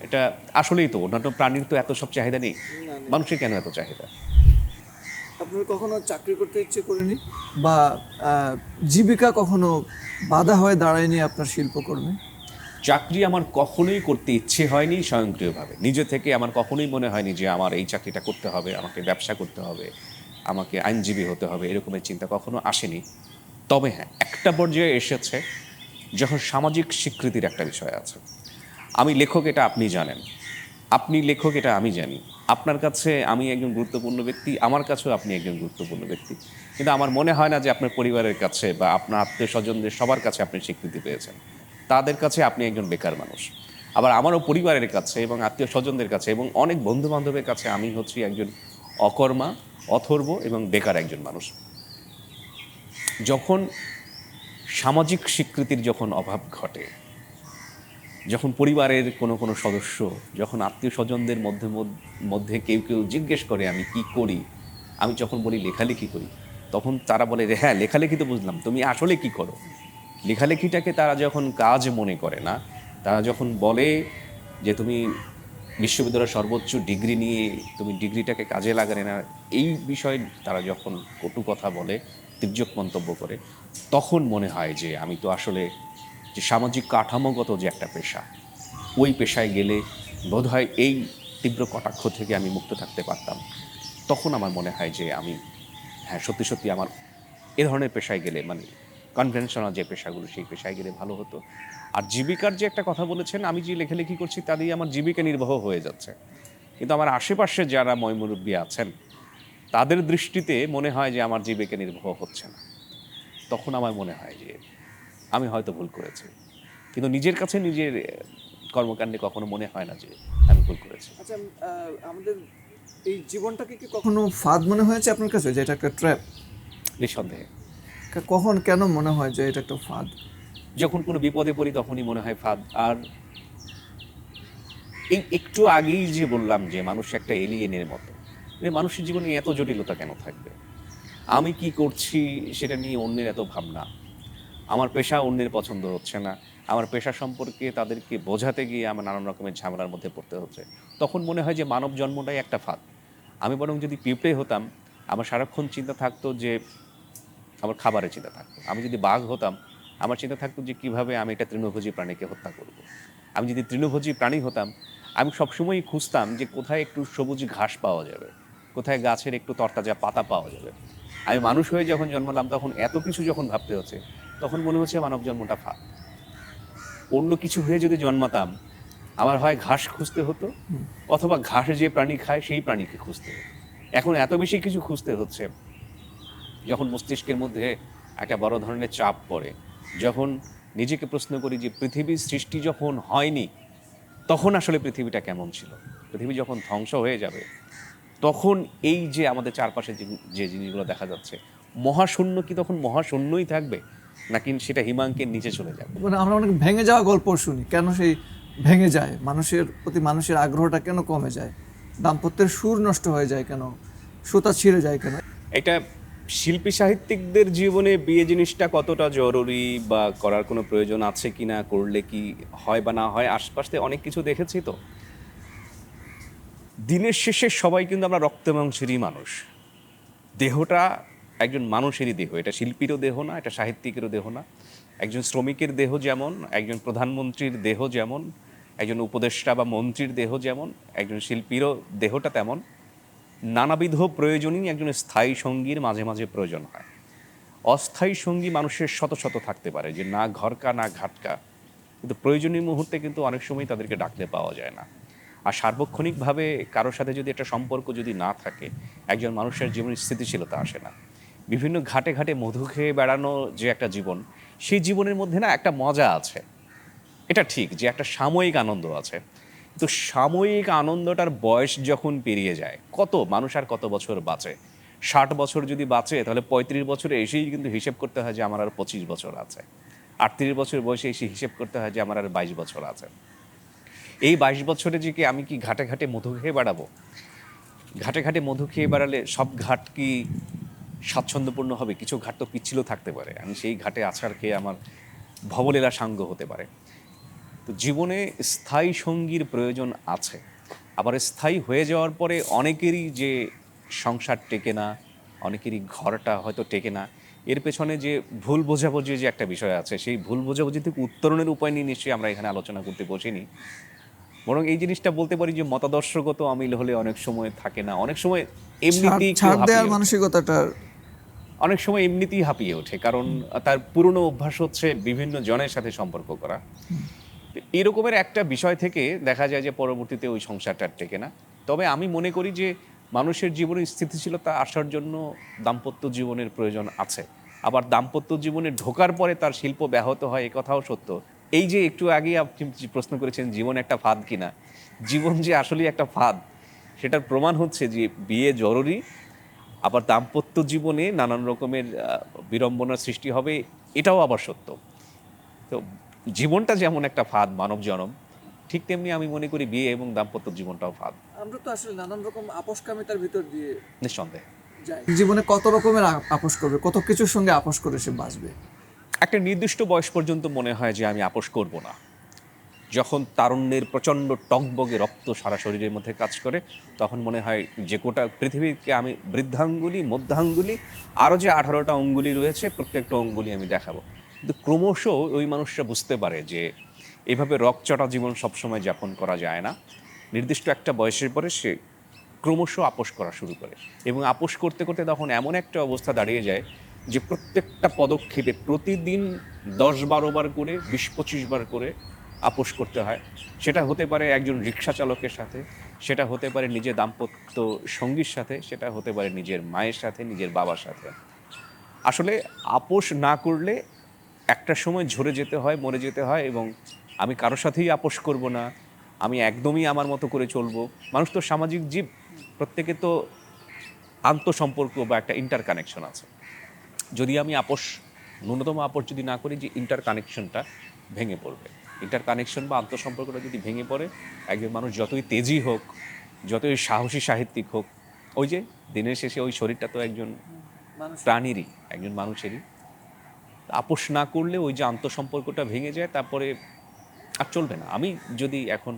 এটা আসলেই তো, অন্যান্য প্রাণীর তো এত সব চাহিদা নেই, মানুষের কেন এত চাহিদা? আপনার কখনো চাকরি করতে ইচ্ছে করেনি বা জীবিকা কখনো বাধা হয়ে দাঁড়ায়নি আপনার শিল্পকর্মে? চাকরি আমার কখনোই করতে ইচ্ছে হয়নি স্বয়ংক্রিয়ভাবে। নিজে থেকে আমার কখনোই মনে হয়নি যে আমার এই চাকরিটা করতে হবে, আমাকে ব্যবসা করতে হবে, আমাকে আইনজীবী হতে হবে, এরকমের চিন্তা কখনো আসেনি। তবে হ্যাঁ, একটা পর্যায়ে এসেছে যখন সামাজিক স্বীকৃতির একটা বিষয় আছে। আমি লেখক, এটা আপনি জানেন, আপনি লেখক, এটা আমি জানি। আপনার কাছে আমি একজন গুরুত্বপূর্ণ ব্যক্তি, আমার কাছেও আপনি একজন গুরুত্বপূর্ণ ব্যক্তি। কিন্তু আমার মনে হয় না যে আপনার পরিবারের কাছে বা আপনার আত্মীয় স্বজনদের সবার কাছে আপনি স্বীকৃতি পেয়েছেন। তাদের কাছে আপনি একজন বেকার মানুষ। আবার আমারও পরিবারের কাছে এবং আত্মীয় স্বজনদের কাছে এবং অনেক বন্ধু বান্ধবের কাছে আমি হচ্ছি একজন অকর্মা, অথর্ব এবং বেকার একজন মানুষ। যখন সামাজিক স্বীকৃতির যখন অভাব ঘটে, যখন পরিবারের কোনো কোনো সদস্য, যখন আত্মীয় স্বজনদের মধ্যে কেউ কেউ জিজ্ঞেস করে আমি কি করি, আমি যখন বলি লেখালেখি করি, তখন তারা বলে হ্যাঁ লেখালেখি তো বুঝলাম, তুমি আসলে কি করো? লেখালেখিটাকে তারা যখন কাজ মনে করে না, তারা যখন বলে যে তুমি বিশ্ববিদ্যালয়ের সর্বোচ্চ ডিগ্রি নিয়ে তুমি ডিগ্রিটাকে কাজে লাগালে না, এই বিষয়ে তারা যখন কটু কথা বলে, তির্যক মন্তব্য করে, তখন মনে হয় যে আমি তো আসলে যে সামাজিক কাঠামোগত যে একটা পেশা, ওই পেশায় গেলে বোধহয় এই তীব্র কটাক্ষ থেকে আমি মুক্ত থাকতে পারতাম। তখন আমার মনে হয় যে আমি হ্যাঁ সত্যি সত্যি আমার এ ধরনের পেশায় গেলে, মানে কনভেনশনাল যে পেশাগুলো, সেই পেশায় গেলে ভালো হতো। আর জীবিকার যে একটা কথা বলেছেন, আমি যে লেখালেখি করছি তা দিয়ে আমার জীবিকা নির্বাহ হয়ে যাচ্ছে, কিন্তু আমার আশেপাশে যারা ময়মুরব্বী আছেন তাদের দৃষ্টিতে মনে হয় যে আমার জীবিকা নির্বাহ হচ্ছে না। তখন আমার মনে হয় যে আমি হয়তো ভুল করেছি, কিন্তু নিজের কাছে নিজের কর্মকাণ্ডে কখনো মনে হয় না যে আমি ভুল করেছি। আচ্ছা, আমাদের এই জীবনটাকে কি কখনো ফাঁদ মনে হয়েছে আপনার কাছে, যে এটা একটা ট্র্যাপ? নিঃসন্দেহে কখন, কেন মনে হয় যে এটা একটা ফাঁদ? যখন কোনো বিপদে পড়ি তখনই মনে হয় ফাঁদ। আর এই একটু আগেই যে বললাম যে মানুষ একটা এলিয়েনের মতো, মানুষের জীবনে এত জটিলতা কেন থাকবে? আমি কি করছি সেটা নিয়ে অন্যের এত ভাবনা, আমার পেশা অন্যের পছন্দ হচ্ছে না, আমার পেশা সম্পর্কে তাদেরকে বোঝাতে গিয়ে আমার নানান রকমের ঝামেলার মধ্যে পড়তে হচ্ছে। তখন মনে হয় যে মানব জন্মটাই একটা ফাঁদ। আমি বরং যদি পিঁপড়ে হতাম, আমার সারাক্ষণ চিন্তা থাকতো যে আমার খাবারের চিন্তা থাকতো। আমি যদি বাঘ হতাম, আমার চিন্তা থাকতো যে কীভাবে আমি একটা তৃণভোজী প্রাণীকে হত্যা করব। আমি যদি তৃণভোজী প্রাণী হতাম, আমি সবসময়ই খুঁজতাম যে কোথায় একটু সবুজ ঘাস পাওয়া যাবে, কোথায় গাছের একটু তরতাজা পাতা পাওয়া যাবে। আমি মানুষ হয়ে যখন জন্মালাম, তখন এত কিছু যখন ভাবতে হচ্ছে, তখন মনে হচ্ছে মানব জন্মটা ফাঁদ। অন্য কিছু হয়ে যদি জন্মাতাম, আমার হয় ঘাস খুঁজতে হতো, অথবা ঘাস যে প্রাণী খায় সেই প্রাণীকে খুঁজতে হতো। এখন এত বেশি কিছু খুঁজতে হচ্ছে, যখন মস্তিষ্কের মধ্যে একটা বড় ধরনের চাপ পড়ে, যখন নিজেকে প্রশ্ন করি যে পৃথিবীর সৃষ্টি যখন হয়নি তখন আসলে পৃথিবীটা কেমন ছিল, পৃথিবী যখন ধ্বংস হয়ে যাবে তখন এই যে আমাদের চারপাশে যে জিনিসগুলো দেখা যাচ্ছে, মহাশূন্য কি তখন মহাশূন্যই থাকবে, নাকি সেটা হিমাঙ্কের নিচে চলে যাবে? মানে আমরা অনেক ভেঙে যাওয়া গল্প শুনি, কেন সেই ভেঙে যায়? মানুষের প্রতি মানুষের আগ্রহটা কেন কমে যায়? দাম্পত্যের সুর নষ্ট হয়ে যায় কেন? সুতা ছিঁড়ে যায় কেন? এটা শিল্পী সাহিত্যিকদের জীবনে বিয়ে জিনিসটা কতটা জরুরি বা করার কোনো প্রয়োজন আছে কি না, করলে কি হয় বা না হয়, আশপাশে অনেক কিছু দেখেছি তো। দিনের শেষে সবাই কিন্তু আমরা রক্ত মাংসেরই মানুষ। দেহটা একজন মানুষেরই দেহ, এটা শিল্পীরও দেহ না, এটা সাহিত্যিকেরও দেহ না। একজন শ্রমিকের দেহ যেমন, একজন প্রধানমন্ত্রীর দেহ যেমন, একজন উপদেষ্টা বা মন্ত্রীর দেহ যেমন, একজন শিল্পীরও দেহটা তেমন। নানাবিধ প্রয়োজনই একজন স্থায়ী সঙ্গীর মাঝে মাঝে প্রয়োজন হয়। অস্থায়ী সঙ্গী মানুষের শত শত থাকতে পারে, যে না ঘরকা না ঘাটকা, কিন্তু প্রয়োজনীয় মুহূর্তে কিন্তু অনেক সময় তাদেরকে ডাকলে পাওয়া যায় না। আর সার্বক্ষণিকভাবে কারোর সাথে যদি একটা সম্পর্ক যদি না থাকে, একজন মানুষের জীবনের স্থিতিশীলতা আসে না। বিভিন্ন ঘাটে ঘাটে মধু খেয়ে বেড়ানো যে একটা জীবন, সেই জীবনের মধ্যে না একটা মজা আছে। এটা ঠিক যে একটা সাময়িক আনন্দ আছে, কিন্তু সাময়িক আনন্দটার বয়স যখন পেরিয়ে যায়, কত মানুষ আর কত বছর বাঁচে? 60 বছর যদি বাঁচে, তাহলে 35 বছরে এসেই কিন্তু হিসেব করতে হয় যে আমার আর 25 বছর আছে। 38 বছর বয়সে এসে হিসেব করতে হয় যে আমার আর 22 বছর আছে। এই 22 বছরে যে কি আমি কি ঘাটে ঘাটে মধু খেয়ে বেড়াবো? ঘাটে ঘাটে মধু খেয়ে বেড়ালে সব ঘাট কি স্বাচ্ছন্দ্যপূর্ণ হবে? কিছু ঘাট তো পিচ্ছিল থাকতে পারে, আমি সেই ঘাটে আছাড় খেয়ে আমার ভবলীলা সাঙ্গ হতে পারে। তো জীবনে স্থায়ী সঙ্গীর প্রয়োজন আছে। আবার স্থায়ী হয়ে যাওয়ার পরে অনেকেরই যে সংসার টেকে না, অনেকেরই ঘরটা হয়তো টেকে না, এর পেছনে যে ভুল বোঝাবুঝি যে একটা বিষয় আছে, সেই ভুল বোঝাবুঝি থেকে উত্তরণের উপায় নিয়ে নিশ্চয়ই আমরা এখানে আলোচনা করতে বসিনি। বরং এই জিনিসটা বলতে পারি যে মতাদর্শগত অমিল হলে অনেক সময় থাকে না, অনেক সময় এমনিতেই কেউ ছাড় দেওয়ার হাঁপিয়ে ওঠে। মানসিকতাটা অনেক সময় এমনিতেই হাঁপিয়ে ওঠে, কারণ তার পুরনো অভ্যাস হচ্ছে বিভিন্ন জনের সাথে সম্পর্ক করা। এরকমের একটা বিষয় থেকে দেখা যায় যে পরবর্তীতে ওই সংসারটা টেকে না। তবে আমি মনে করি যে মানুষের জীবনে স্থিতিশীলতা আসার জন্য দাম্পত্য জীবনের প্রয়োজন আছে। আবার দাম্পত্য জীবনে ঢোকার পরে তার শিল্প ব্যাহত হয়, এ কথাও সত্য। এই যে একটু আগে আপনি প্রশ্ন করেছেন জীবন একটা ফাঁদ কিনা, জীবন যে আসলেই একটা ফাঁদ সেটার প্রমাণ হচ্ছে যে বিয়ে জরুরি, আবার দাম্পত্য জীবনে নানান রকমের বিড়ম্বনার সৃষ্টি হবে, এটাও আবার সত্য। তো জীবনটা যেমন একটা ফাঁদ মানব জনম, ঠিক তেমনি আমি মনে করি বিয়ে এবং দাম্পত্য জীবনটাও ফাঁদ। আমরা তো আসলে নানান রকম আপোষকামিতার ভিতর দিয়ে নিঃসন্দেহে যাই। জীবনে কত রকমের আপোষ করবে, কত কিছুর সঙ্গে আপোষ করে সে বাঁচবে? একটা নির্দিষ্ট বয়স পর্যন্ত মনে হয় যে আমি আপোষ করব না, যখন তারুণ্যের প্রচণ্ড টকবগে রক্ত সারা শরীরের মধ্যে কাজ করে, তখন মনে হয় যে গোটা পৃথিবীকে আমি বৃদ্ধাঙ্গুলি, মধ্যাঙ্গুলি, আরও যে 18টা অঙ্গুলি রয়েছে প্রত্যেকটা অঙ্গুলি আমি দেখাবো। কিন্তু ক্রমশ ওই মানুষটা বুঝতে পারে যে এভাবে রকচটা জীবন সবসময় যাপন করা যায় না। নির্দিষ্ট একটা বয়সের পরে সে ক্রমশ আপোষ করা শুরু করে, এবং আপোষ করতে করতে তখন এমন একটা অবস্থা দাঁড়িয়ে যায় যে প্রত্যেকটা পদক্ষেপে প্রতিদিন 10-12 বার করে, 20-25 বার করে আপোষ করতে হয়। সেটা হতে পারে একজন রিক্সা চালকের সাথে, সেটা হতে পারে নিজের দাম্পত্য সঙ্গীর সাথে, সেটা হতে পারে নিজের মায়ের সাথে, নিজের বাবার সাথে। আসলে আপোষ না করলে একটা সময় ঝরে যেতে হয়, মরে যেতে হয়। এবং আমি কারোর সাথেই আপোষ করব না, আমি একদমই আমার মতো করে চলবো। মানুষ তো সামাজিক জীব, প্রত্যেকে তো আন্তঃসম্পর্ক বা একটা ইন্টার কানেকশন আছে। যদি আমি ন্যূনতম আপোষ যদি না করি, যে ইন্টার কানেকশনটা ভেঙে পড়বে। ইন্টার কানেকশন বা আন্তঃসম্পর্কটা যদি ভেঙে পড়ে, একজন মানুষ যতই তেজি হোক, যতই সাহসী সাহিত্যিক হোক, ওই যে দিনের শেষে ওই শরীরটা তো একজন প্রাণীরই, একজন মানুষেরই। আপোষ না করলে ওই যে আন্তঃসম্পর্কটা ভেঙে যায়, তারপরে আর চলবে না। আমি যদি এখন,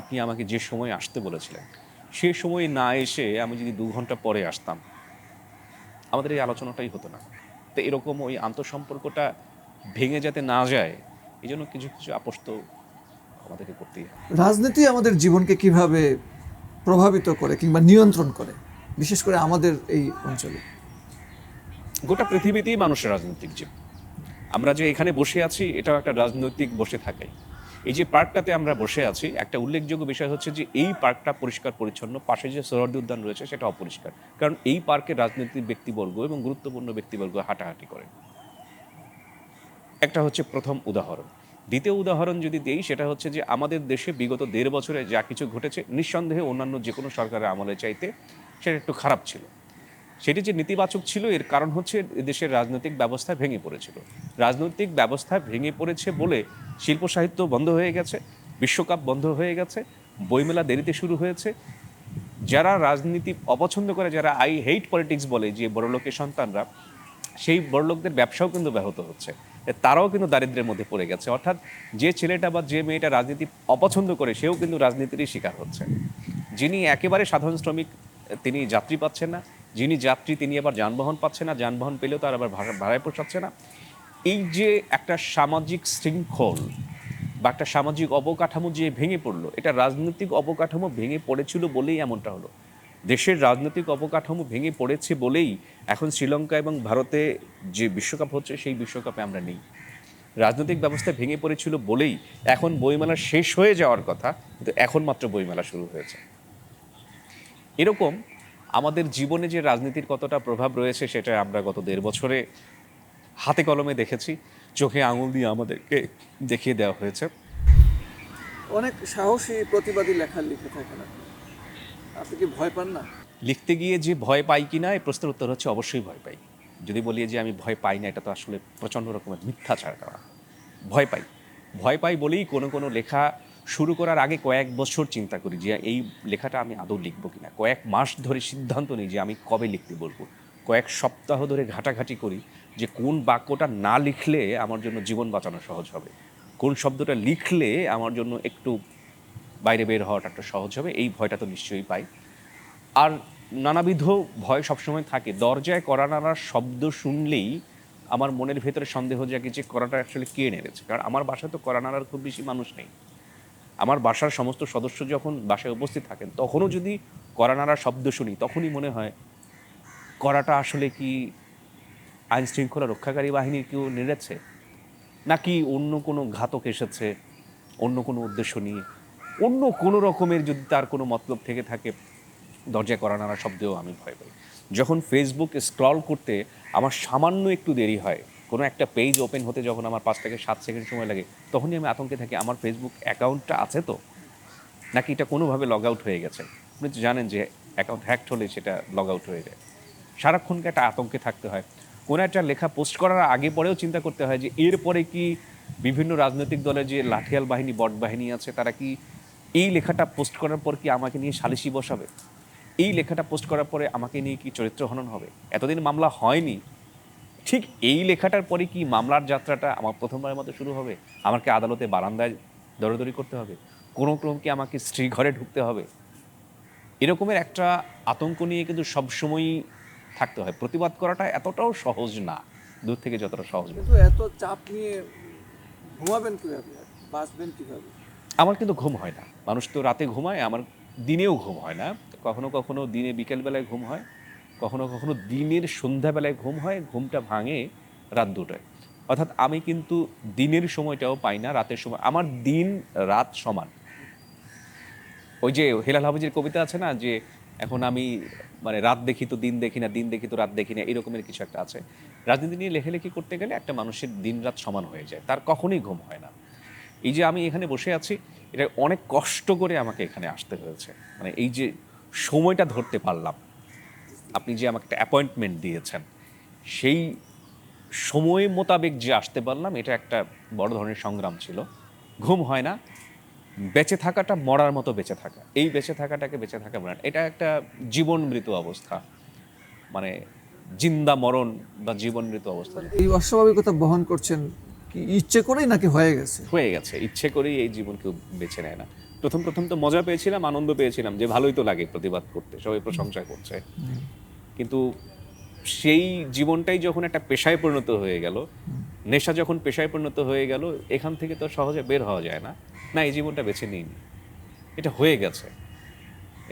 আপনি আমাকে যে সময় আসতে বলেছিলেন, সে সময় না এসে আমি যদি 2 ঘন্টা পরে আসতাম, আমাদের এই আলোচনাটাই হতো না। তো এরকম ওই আন্তঃসম্পর্কটা ভেঙে যাতে না যায়, এই জন্য কিছু কিছু আপোষ তো আমাদেরকে করতেই হয়। রাজনীতি আমাদের জীবনকে কিভাবে প্রভাবিত করে কিংবা নিয়ন্ত্রণ করে, বিশেষ করে আমাদের এই অঞ্চলে? গোটা পৃথিবীতেই মানুষের রাজনৈতিক জীব। আমরা যে এখানে বসে আছি, এটাও একটা রাজনৈতিক বসে থাকাই। এই যে পার্কটাতে আমরা বসে আছি, একটা উল্লেখযোগ্য বিষয় হচ্ছে যে এই পার্কটা পরিষ্কার পরিচ্ছন্ন, পাশে যে সোহরাওয়ার্দী উদ্যান রয়েছে সেটা অপরিষ্কার। কারণ এই পার্কে রাজনৈতিক ব্যক্তিবর্গ এবং গুরুত্বপূর্ণ ব্যক্তিবর্গ হাঁটাহাঁটি করে। একটা হচ্ছে প্রথম উদাহরণ। দ্বিতীয় উদাহরণ যদি দেই, সেটা হচ্ছে যে আমাদের দেশে বিগত 1.5 বছরে যা কিছু ঘটেছে, নিঃসন্দেহে অন্যান্য যে কোনো সরকারের আমলে চাইতে সেটা একটু খারাপ ছিল। সেটি যে নেতিবাচক ছিল, এর কারণ হচ্ছে দেশের রাজনৈতিক ব্যবস্থা ভেঙে পড়েছিল। রাজনৈতিক ব্যবস্থা ভেঙে পড়েছে বলে শিল্প সাহিত্য বন্ধ হয়ে গেছে, বিশ্বকাপ বন্ধ হয়ে গেছে, বইমেলা দেরিতে শুরু হয়েছে। যারা রাজনীতি অপছন্দ করে, যারা আই হেইট পলিটিক্স বলে, যে বড়লোকের সন্তানরা, সেই বড়লোকদের ব্যবসাও কিন্তু ব্যাহত হচ্ছে। তারাও কিন্তু দারিদ্র্যের মধ্যে পড়ে গেছে। অর্থাৎ যে ছেলেটা বা যে মেয়েটা রাজনীতি অপছন্দ করে, সেও কিন্তু রাজনীতিরই শিকার হচ্ছে। যিনি একেবারে সাধারণ শ্রমিক, তিনি যাত্রী পাচ্ছেন না। যিনি যাত্রী, তিনি আবার যানবাহন পাচ্ছেন না, যানবাহন পেলেও তার আবার ভাড়ায় পোষাচ্ছে না। এই যে একটা সামাজিক শৃঙ্খল বা একটা সামাজিক অবকাঠামো যে ভেঙে পড়লো, এটা রাজনৈতিক অবকাঠামো ভেঙে পড়েছিল বলেই এমনটা হলো। দেশের রাজনৈতিক অবকাঠামো ভেঙে পড়েছে বলেই এখন শ্রীলঙ্কা এবং ভারতে যে বিশ্বকাপ হচ্ছে, সেই বিশ্বকাপে আমরা নেই। রাজনৈতিক ব্যবস্থা ভেঙে পড়েছিল বলেই এখন বইমেলা শেষ হয়ে যাওয়ার কথা, কিন্তু এখন মাত্র বইমেলা শুরু হয়েছে। এরকম আমাদের জীবনে যে রাজনীতির কতটা প্রভাব রয়েছে, সেটা আমরা গত 1.5 বছরে হাতে কলমে দেখেছি, চোখে আঙুল দিয়ে আমাদেরকে দেখিয়ে দেওয়া হয়েছে। অনেক সাহসী প্রতিবাদী লেখা লিখে থাকেন আপনি, আপনি কি ভয় পান না? লিখতে গিয়ে যে ভয় পাই কিনা, এই প্রশ্নের উত্তর হচ্ছে অবশ্যই ভয় পাই। যদি বলি যে আমি ভয় পাই না, এটা তো আসলে প্রচণ্ড রকমের মিথ্যাচার করা। ভয় পাই। ভয় পাই বলেই কোনো কোনো লেখা শুরু করার আগে কয়েক বছর চিন্তা করি যে এই লেখাটা আমি আদৌ লিখবো কিনা। কয়েক মাস ধরে সিদ্ধান্ত নিই যে আমি কবে লিখতে বলবো। কয়েক সপ্তাহ ধরে ঘাটাঘাটি করি যে কোন বাক্যটা না লিখলে আমার জন্য জীবন বাঁচানো সহজ হবে, কোন শব্দটা লিখলে আমার জন্য একটু বাইরে বের হওয়াটা একটা সহজ হবে। এই ভয়টা তো নিশ্চয়ই পাই। আর নানাবিধ ভয় সবসময় থাকে। দরজায় কড়া নাড়ার শব্দ শুনলেই আমার মনের ভেতরে সন্দেহ জাগে যে কড়াটা আসলে কে নেড়েছে। কারণ আমার বাসায় তো কড়া নাড়ার খুব বেশি মানুষ নেই। আমার বাসার সমস্ত সদস্য যখন বাসায় উপস্থিত থাকেন, তখনও যদি কড়া নাড়ার শব্দ শুনি, তখনই মনে হয় কড়াটা আসলে কি আইন শৃঙ্খলা রক্ষাকারী বাহিনীর কেউ নেড়েছে, নাকি অন্য কোনো ঘাতক এসেছে অন্য কোনো উদ্দেশ্য নিয়ে, অন্য কোনো রকমের যদি তার কোনো মতলব থেকে থাকে। দরজায় কড়া নাড়ার শব্দেও আমি ভয় পাই। যখন ফেসবুক স্ক্রল করতে আমার সামান্য একটু দেরি হয়, কোনো একটা পেজ ওপেন হতে যখন আমার 5 থেকে 7 সেকেন্ড সময় লাগে, তখনই আমি আতঙ্কে থাকি আমার ফেসবুক অ্যাকাউন্টটা আছে তো, নাকি এটা কোনোভাবে লগ আউট হয়ে গেছে। আপনি তো জানেন যে অ্যাকাউন্ট হ্যাকড হলে সেটা লগ আউট হয়ে যায়। সারাক্ষণকে একটা আতঙ্কে থাকতে হয়। কোনো একটা লেখা পোস্ট করার আগে পরেও চিন্তা করতে হয় যে এরপরে কি বিভিন্ন রাজনৈতিক দলের যে লাঠিয়াল বাহিনী, বট বাহিনী আছে, তারা কি এই লেখাটা পোস্ট করার পর কি আমাকে নিয়ে সালিশি বসাবে, এই লেখাটা পোস্ট করার পরে আমাকে নিয়ে কি চরিত্র হনন হবে। এতদিন মামলা হয়নি, ঠিক এই লেখাটার পরে কি মামলার যাত্রাটা আমার প্রথমবারের মতো শুরু হবে। আমাকে আদালতে বারান্দায় দৌড়াদৌড়ি করতে হবে, কোনো ক্রম কি আমাকে স্ত্রী ঘরে ঢুকতে হবে? এরকমের একটা আতঙ্ক নিয়ে কিন্তু সবসময়ই থাকতে হয়। প্রতিবাদ করাটা এতটাও সহজ না, দূর থেকে যতটা সহজ মনে হয়। কিন্তু এত চাপ নিয়ে ঘুমাবেন কিভাবে, বাঁচবেন কিভাবে? আমার কিন্তু ঘুম হয় না। মানুষ তো রাতে ঘুমায়, আমার দিনেও ঘুম হয় না। কখনো কখনো দিনে বিকেলবেলায় ঘুম হয়, কখনো কখনো দিনের সন্ধ্যাবেলায় ঘুম হয়, ঘুমটা ভাঙে রাত ২টায়। অর্থাৎ আমি কিন্তু দিনের সময়টাও পাই না, রাতের সময়। আমার দিন রাত সমান। ওই যে হেলাল হাফিজের কবিতা আছে না, যে এখন আমি মানে রাত দেখি তো দিন দেখি না, দিন দেখি তো রাত দেখি না, এরকমের কিছু একটা আছে। রাজনীতি নিয়ে লেখালেখি করতে গেলে একটা মানুষের দিন রাত সমান হয়ে যায়, তার কখনোই ঘুম হয় না। এই যে আমি এখানে বসে আছি, এটা অনেক কষ্ট করে আমাকে এখানে আসতে হয়েছে। মানে এই যে সময়টা ধরতে পারলাম, আপনি যে আমাকে একটা অ্যাপয়েন্টমেন্ট দিয়েছেন, সেই সময় মোতাবেক যে আসতে পারলাম, এটা একটা বড় ধরনের সংগ্রাম ছিল। ঘুম হয় না। বেঁচে থাকাটা মরার মতো বেঁচে থাকা, এই বেঁচে থাকাটাকে বেঁচে থাকা বলে না, এটা একটা জীবন মৃত অবস্থা, মানে জিন্দা মরণ বা জীবন মৃত অবস্থা। এই অস্বাভাবিকতা বহন করছেন কি ইচ্ছে করেই নাকি হয়ে গেছে? হয়ে গেছে, ইচ্ছে করেই এই জীবন কেউ বেছে নেয় না। প্রথম প্রথম তো মজা পেয়েছিলাম, আনন্দ পেয়েছিলাম, যে ভালোই তো লাগে প্রতিবাদ করতে, সবাই প্রশংসা করছে। কিন্তু সেই জীবনটাই যখন একটা পেশায় পরিণত হয়ে গেল, নেশা যখন পেশায় পরিণত হয়ে গেল, এখান থেকে তো সহজে বের হওয়া যায় না। না, এই জীবনটা বেছে নিইনি, এটা হয়ে গেছে,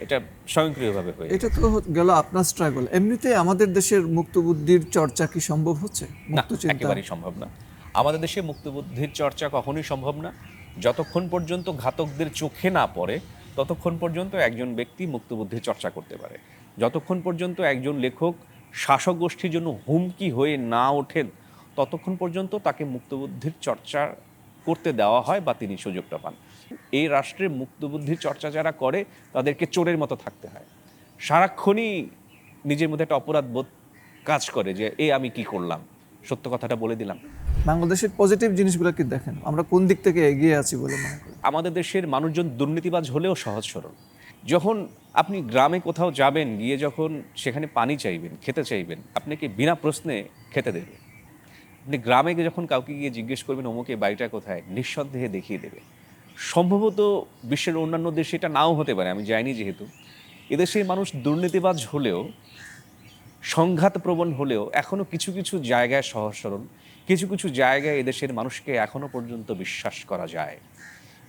এটা স্বয়ংক্রিয়ভাবে হয়ে এটা গেছে। তো গেল আপনার স্ট্রাগল। এমনিতে আমাদের দেশের মুক্তবুদ্ধির চর্চা কি সম্ভব হচ্ছে? না, মুক্ত চিন্তা একেবারেই সম্ভব না। আমাদের দেশে মুক্তবুদ্ধির চর্চা কখনোই সম্ভব না। যতক্ষণ পর্যন্ত ঘাতকদের চোখে না পড়ে, ততক্ষণ পর্যন্ত একজন ব্যক্তি মুক্তবুদ্ধির চর্চা করতে পারে। যতক্ষণ পর্যন্ত একজন লেখক শাসক গোষ্ঠীর জন্য হুমকি হয়ে না ওঠেন, ততক্ষণ পর্যন্ত তাকে মুক্তবুদ্ধির চর্চা করতে দেওয়া হয় বা তিনি সুযোগটা পান। এই রাষ্ট্রের মুক্তবুদ্ধির চর্চা যারা করে, তাদেরকে চোরের মতো থাকতে হয়। সারাক্ষণই নিজের মধ্যে একটা অপরাধ বোধ কাজ করে, যে আমি কি করলাম, সত্য কথাটা বলে দিলাম। বাংলাদেশের পজিটিভ জিনিসগুলো কি দেখেন? আমরা কোন দিক থেকে এগিয়ে আছি বলে মনে করি? আমাদের দেশের মানুষজন দুর্নীতিবাজ হলেও সহজ সরল। যখন আপনি গ্রামে কোথাও যাবেন, গিয়ে যখন সেখানে পানি চাইবেন, খেতে চাইবেন, আপনাকে বিনা প্রশ্নে খেতে দেবে। আপনি গ্রামে গিয়ে যখন কাউকে গিয়ে জিজ্ঞেস করবেন অমুকে বাড়িটা কোথায়, নিঃসন্দেহে দেখিয়ে দেবে। সম্ভবত বিশ্বের অন্যান্য দেশে এটা নাও হতে পারে, আমি যাইনি যেহেতু। এদেশের মানুষ দুর্নীতিবাজ হলেও, সংঘাতপ্রবণ হলেও, এখনও কিছু কিছু জায়গায় সহজ সরল, কিছু কিছু জায়গায় এদেশের মানুষকে এখনও পর্যন্ত বিশ্বাস করা যায়।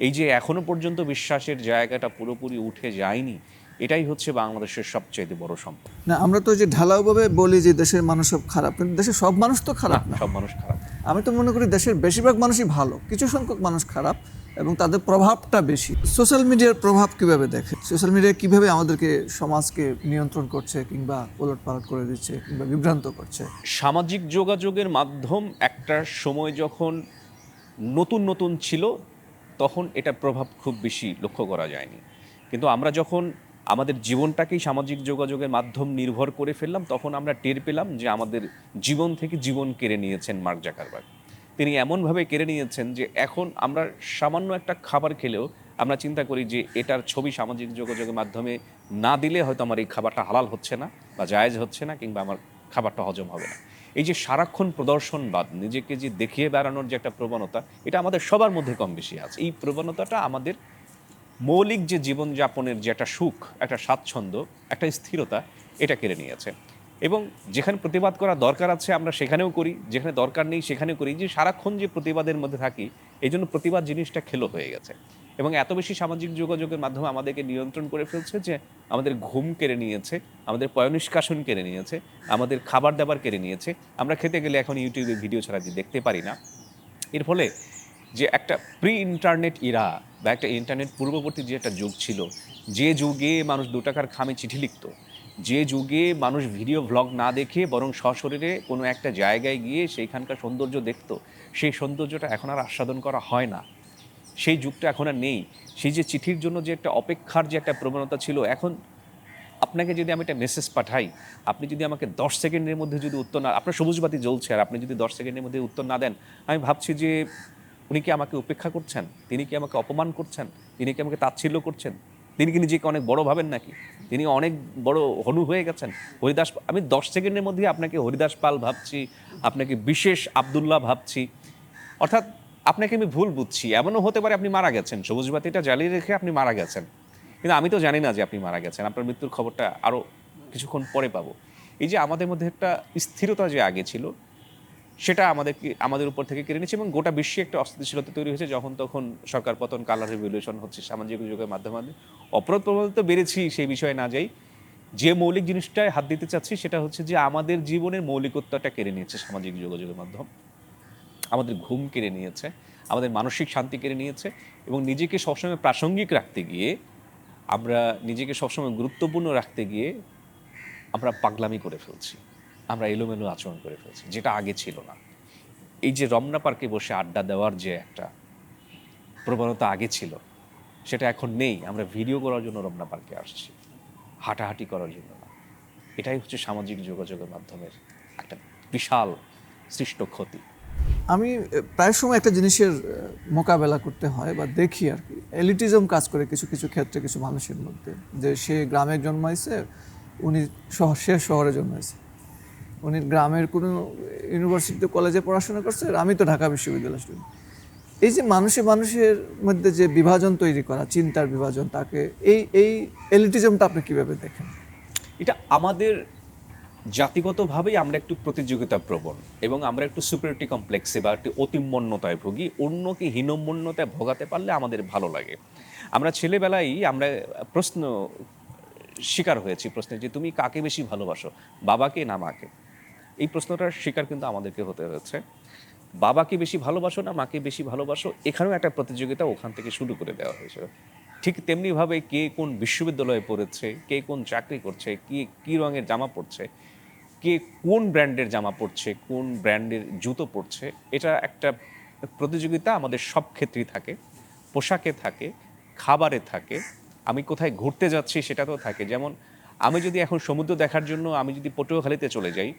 এই যে এখনও পর্যন্ত বিশ্বাসের জায়গাটা পুরোপুরি উঠে যায়নি, এটাই হচ্ছে বাংলাদেশের সবচেয়ে বড় সম্পদ। না, আমরা তো যে ঢালাওভাবে বলি যে দেশের মানুষ সব খারাপ, কিন্তু দেশের সব মানুষ তো না, খারাপ না। সব মানুষ খারাপ। আমি তো মনে করি দেশের বেশিরভাগ মানুষই ভালো, কিছু সংখ্যক মানুষ খারাপ এবং তাদের প্রভাবটা বেশি। সোশ্যাল মিডিয়ার প্রভাব কিভাবে দেখে? সোশ্যাল মিডিয়া কিভাবে আমাদেরকে, সমাজকে নিয়ন্ত্রণ করছে কিংবা ওলটপালট করে দিচ্ছে কিংবা বিভ্রান্ত করছে? সামাজিক যোগাযোগের মাধ্যম একটা সময় যখন নতুন নতুন ছিল, তখন এটার প্রভাব খুব বেশি লক্ষ্য করা যায়নি। কিন্তু আমরা যখন আমাদের জীবনটাকেই সামাজিক যোগাযোগের মাধ্যম নির্ভর করে ফেললাম, তখন আমরা টের পেলাম যে আমাদের জীবন থেকে জীবন কেড়ে নিয়েছেন মার্ক জাকারবার্গ। তিনি এমনভাবে কেড়ে নিয়েছেন যে এখন আমরা সামান্য একটা খাবার খেলেও আমরা চিন্তা করি যে এটার ছবি সামাজিক যোগাযোগের মাধ্যমে না দিলে হয়তো আমার এই খাবারটা হালাল হচ্ছে না বা জায়েজ হচ্ছে না, কিংবা আমার খাবারটা হজম হবে না। এই যে সারাক্ষণ প্রদর্শনবাদ, নিজেকে যে দেখিয়ে বেড়ানোর যে একটা প্রবণতা, এটা আমাদের সবার মধ্যে কম বেশি আছে। এই প্রবণতাটা আমাদের মৌলিক যে জীবনযাপনের যে একটা সুখ, একটা স্বাচ্ছন্দ্য, একটা স্থিরতা, এটা কেড়ে নিয়েছে। এবং যেখানে প্রতিবাদ করা দরকার আছে আমরা সেখানেও করি, যেখানে দরকার নেই সেখানেও করি। যে সারাক্ষণ যে প্রতিবাদের মধ্যে থাকি, এই জন্য প্রতিবাদ জিনিসটা খেলো হয়ে গেছে। এবং এত বেশি সামাজিক যোগাযোগের মাধ্যমে আমাদেরকে নিয়ন্ত্রণ করে ফেলছে যে আমাদের ঘুম কেড়ে নিয়েছে, আমাদের পয়ঃনিষ্কাশন কেড়ে নিয়েছে, আমাদের খাবার দাবার কেড়ে নিয়েছে। আমরা খেতে গেলে এখন ইউটিউবে ভিডিও ছাড়া দেখতে পারি না। এর ফলে যে একটা প্রি ইন্টারনেট ইরা বা একটা ইন্টারনেট পূর্ববর্তী যে একটা যুগ ছিল, যে যুগে মানুষ 2 টাকার খামে চিঠি লিখত, যে যুগে মানুষ ভিডিও ভ্লগ না দেখে বরং সশরীরে কোনো একটা জায়গায় গিয়ে সেইখানকার সৌন্দর্য দেখত, সেই সৌন্দর্যটা এখন আর আস্বাদন করা হয় না। সেই যুগটা এখন আর নেই। সেই যে চিঠির জন্য যে একটা অপেক্ষার যে একটা প্রবণতা ছিল, এখন আপনাকে যদি আমি একটা মেসেজ পাঠাই, আপনি যদি আমাকে 10 সেকেন্ডের মধ্যে যদি উত্তর না, আপনার সবুজ বাতি জ্বলছে আর আপনি যদি 10 সেকেন্ডের মধ্যে উত্তর না দেন, আমি ভাবছি যে উনি কি আমাকে উপেক্ষা করছেন, তিনি কি আমাকে অপমান করছেন, তিনি কি আমাকে তাচ্ছিল্য করছেন, তিনি কি নিজেকে অনেক বড় ভাবেন নাকি, তিনি অনেক বড় হনু হয়ে গেছেন হরিদাস। আমি 10 সেকেন্ডের মধ্যে আপনাকে হরিদাস পাল ভাবছি, আপনাকে বিশেষ আব্দুল্লাহ ভাবছি। অর্থাৎ আপনাকে আমি ভুল বুঝছি, এমনও হতে পারে আপনি মারা গেছেন, সবুজ বাতিটা জ্বালিয়ে রেখে আপনি মারা গেছেন, কিন্তু আমি তো জানি না যে আপনি মারা গেছেন, আপনার মৃত্যুর খবরটা আরও কিছুক্ষণ পরে পাবো। এই যে আমাদের মধ্যে একটা স্থিরতা যে আগে ছিল, সেটা আমাদের উপর থেকে কেড়ে নিচ্ছে, এবং গোটা বিশ্বে একটা অস্থিতিশীলতা তৈরি হয়েছে। যখন তখন সরকার পতন, কালার রেভলিউশন হচ্ছে, সামাজিক যোগাযোগের মাধ্যমে অপরাধ প্রবণতা তো বেড়েছি, সেই বিষয়ে না যাই। যে মৌলিক জিনিসটায় হাত দিতে চাচ্ছি সেটা হচ্ছে যে আমাদের জীবনের মৌলিকত্বটা কেড়ে নিয়েছে সামাজিক যোগাযোগের মাধ্যম, আমাদের ঘুম কেড়ে নিয়েছে, আমাদের মানসিক শান্তি কেড়ে নিয়েছে, এবং নিজেকে সবসময় প্রাসঙ্গিক রাখতে গিয়ে, আমরা নিজেকে সবসময় গুরুত্বপূর্ণ রাখতে গিয়ে আমরা পাগলামি করে ফেলছি, আমরা এলোমেলো আচরণ করে ফেলছি, যেটা আগে ছিল না। এই যে রমনা পার্কে বসে আড্ডা দেওয়ার যে একটা প্রবণতা আগে ছিল, সেটা এখন নেই। আমরা ভিডিও করার জন্য রমনা পার্কে আসছি, হাঁটাহাঁটি করার জন্য না। এটাই হচ্ছে সামাজিক যোগাযোগের মাধ্যমের একটা বিশাল সৃষ্ট ক্ষতি। আমি প্রায় সময় একটা জিনিসের মোকাবেলা করতে হয় বা দেখি আর কি, এলিটিজম কাজ করে কিছু কিছু ক্ষেত্রে কিছু মানুষের মধ্যে, যে সে গ্রামে জন্মাইছে, উনি সে শহরে জন্মাইছে, উনি গ্রামের কোনো ইউনিভার্সিটিতে কলেজে পড়াশোনা করছে, আর আমি তো ঢাকা বিশ্ববিদ্যালয় স্টুডেন্ট। এই যে মানুষের মধ্যে যে বিভাজন তৈরি করা, চিন্তার বিভাজন, তাকে এই এলিটিজমটা আপনি কিভাবে দেখেন? এটা আমাদের জাতিগতভাবেই আমরা একটু প্রতিযোগিতা প্রবণ, এবং আমরা একটু সুপিরিয়রিটি কমপ্লেক্সে বা একটু অতিমন্যতায় ভুগি। অন্যকে হীনমন্যতায় ভোগাতে পারলে আমাদের ভালো লাগে। আমরা ছেলেবেলায় আমরা প্রশ্ন শিকার হয়েছি, প্রশ্নের যে তুমি কাকে বেশি ভালোবাসো, বাবাকে না মাকে? এই প্রশ্নটার শিকার কিন্তু আমাদেরকে হতে হয়েছে। বাবাকে বেশি ভালোবাসো না মাকে বেশি ভালোবাসো, এখানেও একটা প্রতিযোগিতা ওখান থেকে শুরু করে দেওয়া হয়েছিল। ঠিক তেমনিভাবে কে কোন বিশ্ববিদ্যালয়ে পড়েছে, কে কোন চাকরি করছে, কে কী রঙের জামা পরছে, কে কোন ব্র্যান্ডের জামা পরছে, কোন ব্র্যান্ডের জুতো পরছে, এটা একটা প্রতিযোগিতা আমাদের সব ক্ষেত্রেই থাকে। পোশাকে থাকে, খাবারে থাকে, আমি কোথায় ঘুরতে যাচ্ছি সেটাতেও থাকে। যেমন আমি যদি এখন সমুদ্র দেখার জন্য আমি যদি পটুয়াখালীতে চলে যাই,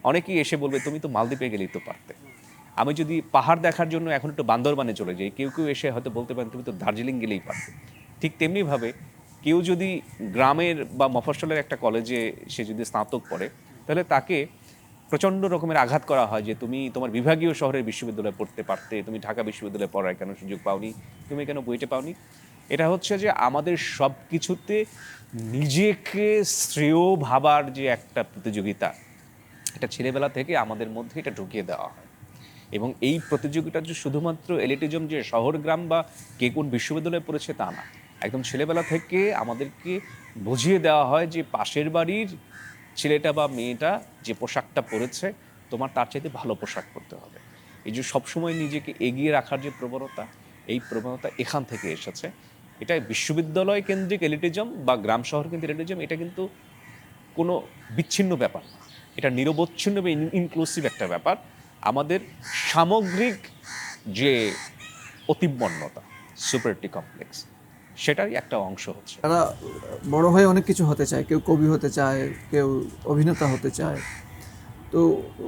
অনেকেই এসে বলবে তুমি তো মালদ্বীপে গেলেই তো পারতে। আমি যদি পাহাড় দেখার জন্য এখন একটু বান্দরবানে চলে যাই, কেউ কেউ এসে হয়তো বলতে পারেন তুমি তো দার্জিলিং গেলেই পারতে। ঠিক তেমনিভাবে কেউ যদি গ্রামের বা মফস্বলের একটা কলেজে সে যদি স্নাতক পড়ে, তাহলে তাকে প্রচণ্ড রকমের আঘাত করা হয় যে তুমি তোমার বিভাগীয় শহরের বিশ্ববিদ্যালয়ে পড়তে পারতে, তুমি ঢাকা বিশ্ববিদ্যালয়ে পড়ার কেন সুযোগ পাওনি, তুমি কেন বুয়েটে পাওনি। এটা হচ্ছে যে আমাদের সব কিছুতে নিজেকে শ্রেয় ভাবার যে একটা প্রতিযোগিতা, এটা ছেলেবেলা থেকে আমাদের মধ্যে এটা ঢুকিয়ে দেওয়া হয়। এবং এই প্রতিযোগিতা যে শুধুমাত্র এলিটিজম, যে শহর গ্রাম বা কে কোন বিশ্ববিদ্যালয়ে পড়েছে তা না, একদম ছেলেবেলা থেকে আমাদেরকে বুঝিয়ে দেওয়া হয় যে পাশের বাড়ির ছেলেটা বা মেয়েটা যে পোশাকটা পরেছে, তোমার তার চাইতে ভালো পোশাক পরতে হবে। এই যে সবসময় নিজেকে এগিয়ে রাখার যে প্রবণতা, এই প্রবণতা এখান থেকে এসেছে। এটা বিশ্ববিদ্যালয় কেন্দ্রিক এলিটিজম বা গ্রাম শহর কেন্দ্রিক এলিটিজম, এটা কিন্তু কোনো বিচ্ছিন্ন ব্যাপার না, এটা নিরবচ্ছিন্ন বা ইনক্লুসিভ একটা ব্যাপার। আমাদের সামগ্রিক যে অতিমন্যতা, সুপারিটি কমপ্লেক্স, সেটারই একটা অংশ হচ্ছে। তারা বড় হয়ে অনেক কিছু হতে চায়, কেউ কবি হতে চায়, কেউ অভিনেতা হতে চায়, তো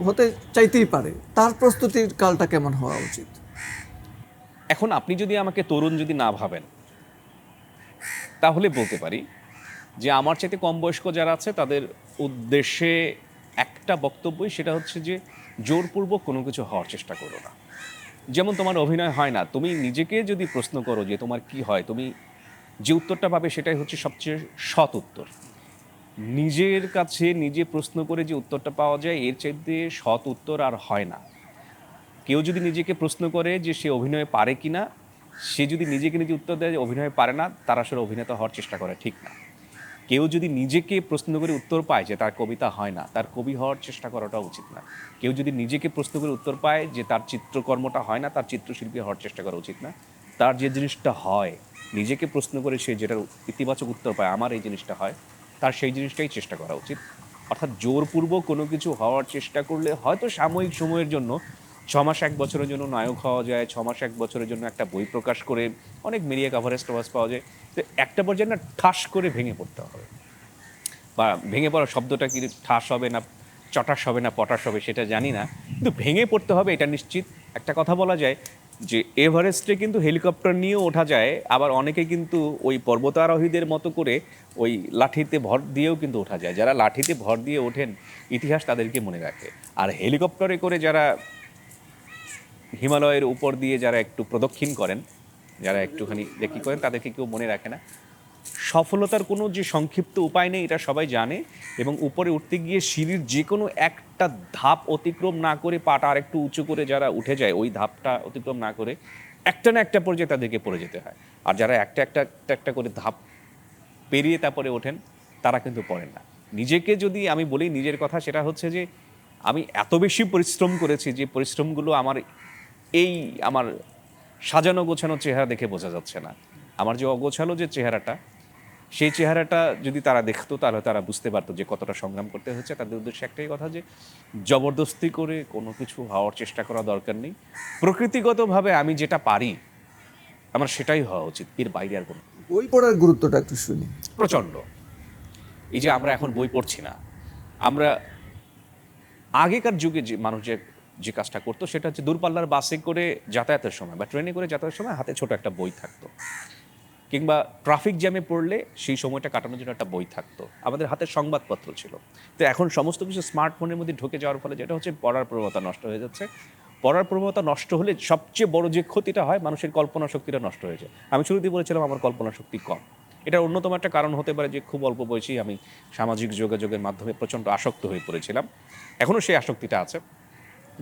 হতে চাইতেই পারে। তার প্রস্তুতির কালটা কেমন হওয়া উচিত? এখন আপনি যদি আমাকে তরুণ যদি না ভাবেন, তাহলে বলতে পারি যে আমার চাইতে কম বয়স্ক যারা আছে তাদের উদ্দেশ্যে একটা বক্তব্যই, সেটা হচ্ছে যে জোরপূর্বক কোনো কিছু হওয়ার চেষ্টা করো না। যেমন তোমার অভিনয় হয় না, তুমি নিজেকে যদি প্রশ্ন করো যে তোমার কি হয়, তুমি যে উত্তরটা পাবে সেটাই হচ্ছে সবচেয়ে সৎ উত্তর। নিজের কাছে নিজে প্রশ্ন করে যে উত্তরটা পাওয়া যায়, এর চাইতে সৎ উত্তর আর হয় না। কেউ যদি নিজেকে প্রশ্ন করে যে সে অভিনয় পারে কি না, সে যদি নিজেকে নিজে উত্তর দেয় যে অভিনয় পারে না, তার আসলে অভিনেতা হওয়ার চেষ্টা করে ঠিক না। কেউ যদি নিজেকে প্রশ্ন করে উত্তর পায় যে তার কবিতা হয় না, তার কবি হওয়ার চেষ্টা করাটা উচিত না। কেউ যদি নিজেকে প্রশ্ন করে উত্তর পায় যে তার চিত্রকর্মটা হয় না, তার চিত্রশিল্পী হওয়ার চেষ্টা করা উচিত না। তার যে জিনিসটা হয়, নিজেকে প্রশ্ন করে সে যেটার ইতিবাচক উত্তর পায়, আমার এই জিনিসটা হয়, তার সেই জিনিসটাই চেষ্টা করা উচিত। অর্থাৎ জোরপূর্বক কোনো কিছু হওয়ার চেষ্টা করলে হয়তো সাময়িক সময়ের জন্য 6 মাস 1 বছরের জন্য নায়ক হওয়া যায়, 6 মাস 1 বছরের জন্য একটা বই প্রকাশ করে অনেক মিডিয়া কাভারেজ টাভারেজ পাওয়া যায়, তো একটা পর্যায়ে না ঠাস করে ভেঙে পড়তে হবে। বা ভেঙে পড়ার শব্দটা কি ঠাস হবে না চটাস হবে না পটাশ হবে সেটা জানি না, কিন্তু ভেঙে পড়তে হবে এটা নিশ্চিত। একটা কথা বলা যায় যে এভারেস্টে কিন্তু হেলিকপ্টার নিয়েও ওঠা যায়, আবার অনেকে কিন্তু ওই পর্বতারোহীদের মতো করে ওই লাঠিতে ভর দিয়েও কিন্তু ওঠা যায়। যারা লাঠিতে ভর দিয়ে ওঠেন, ইতিহাস তাদেরকে মনে রাখে। আর হেলিকপ্টারে করে যারা হিমালয়ের উপর দিয়ে যারা একটু প্রদক্ষিণ করেন, যারা একটুখানি দেখি করেন, তাদেরকে কেউ মনে রাখে না। সফলতার কোনো যে সংক্ষিপ্ত উপায় নেই, এটা সবাই জানে। এবং উপরে উঠতে গিয়ে সিঁড়ির যে কোনো একটা ধাপ অতিক্রম না করে, পাটা আরেকটু উঁচু করে যারা উঠে যায়, ওই ধাপটা অতিক্রম না করে একটা না একটা পর্যায়ে তাদেরকে পড়ে যেতে হয়। আর যারা একটা একটা একটা একটা করে ধাপ পেরিয়ে তারপরে ওঠেন, তারা কিন্তু পড়েন না। নিজেকে যদি আমি বলি নিজের কথা, সেটা হচ্ছে যে আমি এত বেশি পরিশ্রম করেছি যে পরিশ্রমগুলো আমার সাজানো গোছানো চেহারা দেখে বোঝা যাচ্ছে না। আমার যে অগোছালো যে চেহারাটা, সেই চেহারাটা যদি তারা দেখতো, তাহলে তারা বুঝতে পারতো যে কতটা সংগ্রাম করতে হচ্ছে। তাদের উদ্দেশ্যে একটাই কথা, যে জবরদস্তি করে কোনো কিছু হওয়ার চেষ্টা করা দরকার নেই। প্রকৃতিগতভাবে আমি যেটা পারি আমার সেটাই হওয়া উচিত, এর বাইরে আর কোনো। বই পড়ার গুরুত্বটা একটু শুনি। প্রচণ্ড। এই যে আমরা এখন বই পড়ছি না, আমরা আগেকার যুগে যে মানুষ যে কাজটা করতো, সেটা হচ্ছে দূরপাল্লার বাসে করে যাতায়াতের সময় বা ট্রেনে করে যাতায়াতের সময় হাতে ছোট একটা বই থাকতো, কিংবা ট্রাফিক জ্যামে পড়লে সেই সময়টা কাটানোর জন্য একটা বই থাকতো। আমাদের হাতে সংবাদপত্র ছিল। তো এখন সমস্ত কিছু স্মার্টফোনের মধ্যে ঢুকে যাওয়ার ফলে যেটা হচ্ছে, পড়ার প্রবণতা নষ্ট হয়ে যাচ্ছে। পড়ার প্রবণতা নষ্ট হলে সবচেয়ে বড় যে ক্ষতিটা হয়, মানুষের কল্পনা শক্তিটা নষ্ট হয়ে যায়। আমি শুরুতেই বলেছিলাম আমার কল্পনা শক্তি কম। এটার অন্যতম একটা কারণ হতে পারে যে খুব অল্প বয়সেই আমি সামাজিক যোগাযোগের মাধ্যমে প্রচণ্ড আসক্ত হয়ে পড়েছিলাম। এখনও সেই আসক্তিটা আছে।